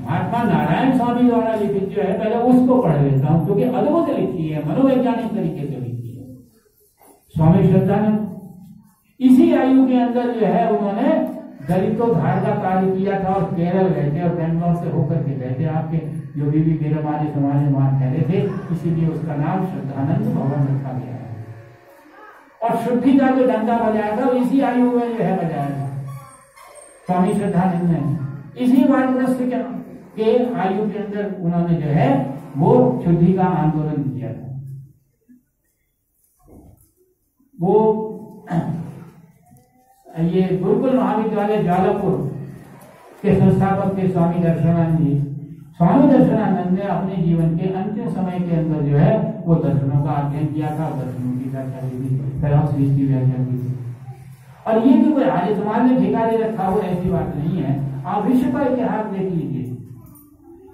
महात्मा नारायण स्वामी द्वारा लिखित जो है पहले उसको पढ़ लेता हूं, क्योंकि अद्भुत लिखी है, मनोवैज्ञानिक तरीके से लिखी है। स्वामी श्रद्धानंद इसी आयु के अंदर जो है उन्होंने दलितोद्धार का कार्य किया था और केरल गए थे और बेंगलोर से होकर के गए थे। आपके जो बीबी वीरमाली समाज में वहां ठहरे थे, इसीलिए उसका नाम श्रद्धानंद भवन रखा गया है। और शुद्धि का जो डंका बजाया था इसी आयु में जो है बजाया था स्वामी श्रद्धानंद ने। इसी वानप्रस्थ के आयु के अंदर उन्होंने जो है वो शुद्धि का आंदोलन किया था। वो ये गुरुकुल महाविद्यालय जालपुर के संस्थापक थे स्वामी दर्शनानंद जी। स्वामी दर्शनानंद ने अपने जीवन के अंतिम समय के अंदर जो है वो दर्शनों का अध्ययन किया था, दर्शनों की व्याख्या की थी, फिलॉसफी की व्याख्या की थी। और ये भी कोई आर्य समाज ने ठेका ले रखा हो ऐसी बात नहीं है। आप विश्व का इतिहास देख लीजिए।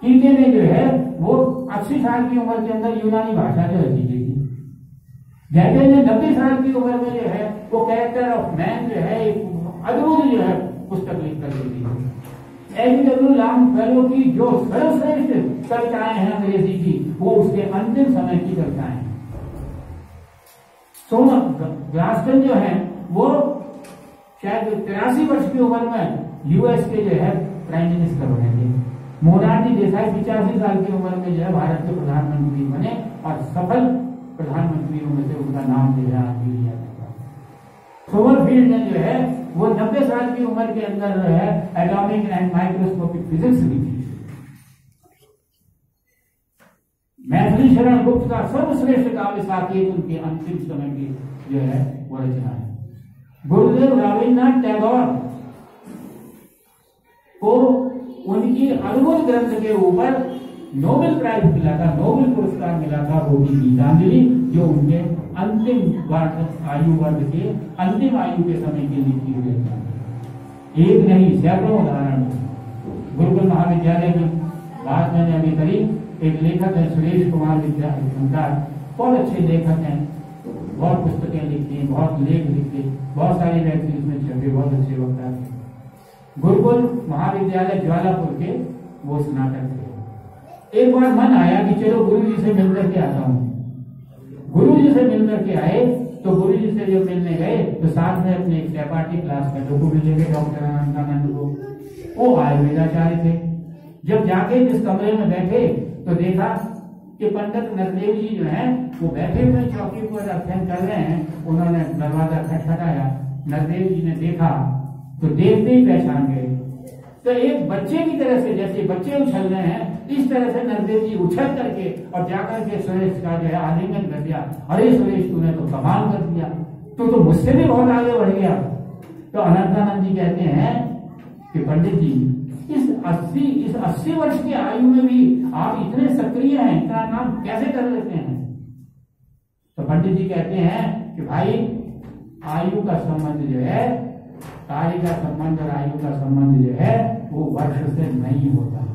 कीर्ति ने जो है वो 80 साल की उम्र के अंदर यूनानी भाषा जो रची थी। जैसे ने 90 साल की उम्र में जो है वो कैरेक्टर ऑफ मैन जो है एक अद्भुत जो है पुस्तक लिख कर दी थी। एलिजाबेथ लॉन्गफेलो की जो सर्वश्रेष्ठ कविताएं हैं अंग्रेजी की, वो उसके अंतिम समय की कविताएं हैं। सोना ग्लासटन जो है वो शायद 83 वर्ष की उम्र में यूएस के जो है प्राइम मिनिस्टर बनेंगे। मोरारजी देसाई 85 साल की उम्र में जो है भारत के प्रधानमंत्री बने और सफल प्रधानमंत्रियों में से उनका नाम जो है आज भी लिया जाता है। सोमरफील्ड ने जो है वो 90 साल की उम्र के अंदर जो है एटॉमिक एंड माइक्रोस्कोपिक फिजिक्स लिखी। मैथिली शरण गुप्त का सर्वश्रेष्ठ काव्य साकेत उनके अंतिम समय की जो है वो रचना है। गुरुदेव रविन्द्रनाथ टैगोर को उनकी अद्भुत ग्रंथ के ऊपर नोबेल प्राइज मिला था, नोबेल पुरस्कार मिला था, वो भी गीतांजलि, जो उनके अंतिम आयु वर्ग के अंतिम आयु के समय के लिखी हुई रचना। एक नहीं सैकड़ों उदाहरण। गुरुकुल महाविद्यालय में बात मैंने अभी करी, एक लेखक है सुरेश कुमार विद्याधर, बहुत अच्छे लेखक हैं, बहुत पुस्तकें लिखती हैं, बहुत लेख लिखते, बहुत सारे व्यक्ति इसमें छपे, बहुत अच्छे वक्ता हैं। गुरुकुल महाविद्यालय ज्वालापुर के वो स्नातक थे। एक बार मन आया कि चलो गुरु जी से मिलकर के आता हूँ। गुरु जी से मिलकर के आए तो गुरु जी से जो मिलने गए तो साथ में अपने एक सहपाठी क्लास में को भी लेके डॉक्टर अनंतानंद को, वो आयुर्वेदाचार्य थे। जब जाके जिस कमरे में बैठे तो देखा कि पंडित नरदेव जी जो हैं वो बैठे हुए चौकी पर अध्ययन कर रहे हैं। उन्होंने दरवाजा खटखटाया, नरदेव जी ने देखा तो देखते ही पहचान गए। तो एक बच्चे की तरह से, जैसे बच्चे उछल रहे हैं, इस तरह से नरदेव जी उछल करके और जाकर के सुरेश का जो है आलिंगन कर दिया। अरे सुरेश, तूने तो कमाल कर दिया, तू तो मुझसे भी बहुत आगे बढ़ गया। तो अनंतानंद जी कहते हैं कि पंडित जी, इस 80 वर्ष की आयु में भी आप इतने सक्रिय हैं, इतना काम कैसे कर लेते हैं? तो पंडित जी कहते हैं कि भाई, आयु का संबंध जो है, कार्य का संबंध और आयु का संबंध जो है वो वर्ष से नहीं होता।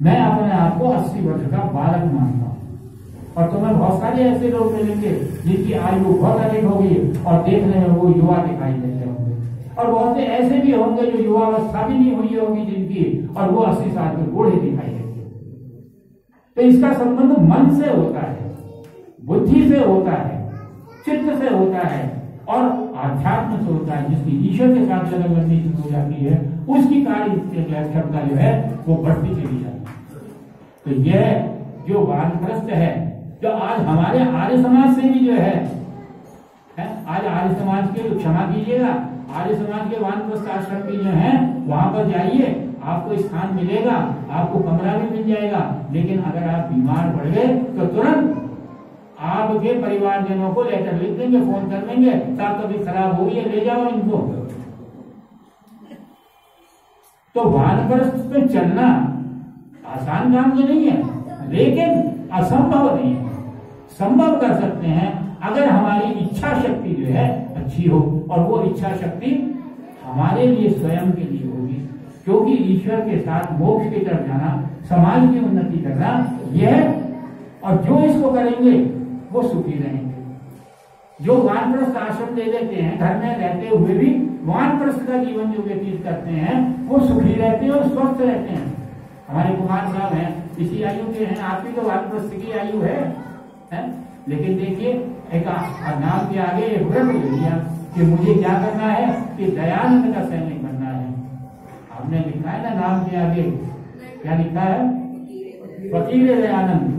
मैं अपने आप को 80 वर्ष का बालक मानता हूँ और तुम्हें बहुत सारे ऐसे लोग मिलेंगे जिनकी आयु बहुत अधिक होगी और देखने में वो युवा दिखाई देते होंगे, और बहुत से ऐसे भी होंगे जो युवावस्था भी नहीं हुई होगी जिनकी, और वो 80 साल के बूढ़े दिखाई देंगे। तो इसका संबंध मन से होता है, बुद्धि से होता है, चित्त से होता है और आध्यात्म से होता है। जिसकी ईश्वर के साथ लगन लगनी शुरू हो जाती है, उसकी कार्य क्षमता जो है वो बढ़ती चली जाती है। तो यह जो वानप्रस्थ है, जो आज हमारे आर्य समाज से भी जो है आज आर्य समाज के, क्षमा कीजिएगा, आर्य समाज के वानप्रस्थ आश्रम भी जो है, वहां पर जाइए, आपको स्थान मिलेगा, आपको कमरा भी मिल जाएगा। लेकिन अगर आप बीमार पड़ गए तो तुरंत आपके परिवारजनों को लेटर लिख देंगे, फोन कर देंगे, साहब तबीयत खराब हो गई है, ले जाओ इनको। तो वानप्रस्थ पे चलना आसान काम तो नहीं है, लेकिन असंभव नहीं है। संभव कर सकते हैं अगर हमारी इच्छा शक्ति जो है अच्छी हो, और वो इच्छा शक्ति हमारे लिए स्वयं के लिए होगी, क्योंकि ईश्वर के साथ मोक्ष की तरफ जाना, समाज की उन्नति करना, यह, और जो इसको करेंगे वो सुखी रहेंगे। जो वानप्रस्थ आश्रम ले लेते हैं, घर में रहते हुए भी वानप्रस्थ का जीवन जो व्यतीत करते हैं, वो सुखी रहते हैं और स्वस्थ रहते हैं। हमारे कुमार साहब हैं, इसी आयु के हैं, आपकी तो वानप्रस्थ की आयु है? लेकिन देखिए, एक नाम के आगे एक व्रत ले लिया कि मुझे क्या करना है, कि दयानंद का सैनिक बनना है। आपने लिखा है ना नाम के आगे, क्या लिखा है? फकीर दयानंद।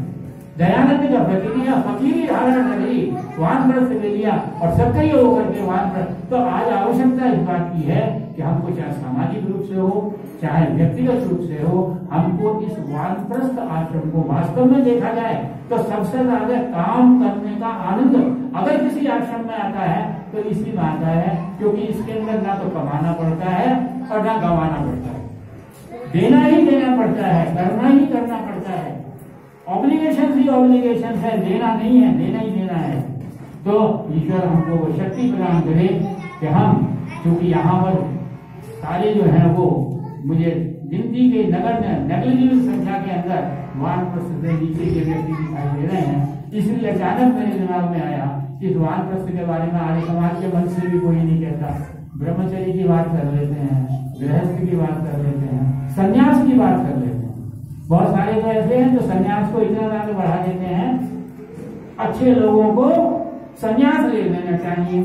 दयानंद का प्रतिक्रिया फकीरी धारण कर ली, वानप्रस्थ ले लिया और सक्रिय होकर के वानप्रस्थ। तो आज आवश्यकता इस बात की है कि हमको चाहे सामाजिक रूप से हो, चाहे व्यक्तिगत रूप से हो, हमको इस वानप्रस्थ आश्रम को वास्तव में देखा जाए तो सबसे ज्यादा काम करने का आनंद अगर किसी आश्रम में आता है तो इसी में आता है, क्योंकि इसके अंदर ना तो कमाना पड़ता है और ना गंवाना पड़ता है, देना ही देना पड़ता है, करना ही करना पड़ता है। ऑब्लिगेशन ही ऑब्लिगेशन है, देना नहीं है, देना ही देना है। तो ईश्वर हमको वो शक्ति प्रदान करे कि हम, क्योंकि यहाँ पर सारे जो है वो मुझे गिनती के नेगलिजिबल संख्या के अंदर वानप्रस्थ से नीचे के व्यक्ति दिखाई दे रहे हैं, इसलिए अचानक मेरे दिमाग में आया इस वानप्रस्थ के बारे में आर्य समाज के मन से भी कोई नहीं कहता। ब्रह्मचर्य की बात कर लेते हैं, गृहस्थ की बात कर लेते हैं, संन्यास की बात कर लेते हैं। बहुत सारे तो ऐसे हैं जो संन्यास को इतना आगे बढ़ा देते हैं। अच्छे लोगों को संन्यास ले लेना चाहिए,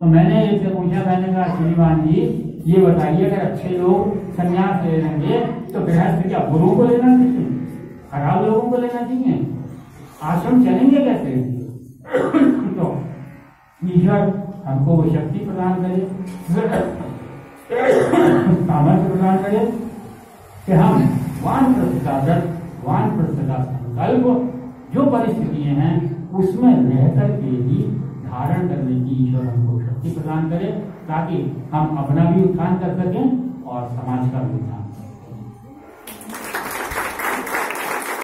तो मैंने इससे पूछा, मैंने कहा श्रीमान जी ये बताइए, अगर अच्छे लोग संन्यास ले लेंगे तो गृहस्थ क्या गुरु को लेना चाहिए, खराब लोगों को लेना चाहिए? आश्रम चलेंगे कैसे? तो ईश्वर हमको वो शक्ति प्रदान करे, सामर्थ्य प्रदान करे कि हम वानप्रस्थ का व्रत, वानप्रस्थ का संकल्प जो परिस्थितियां हैं उसमें रहकर के ही धारण करने की ईश्वर हमको शक्ति प्रदान करे, ताकि हम अपना भी उत्थान कर सकें और समाज का भी उत्थान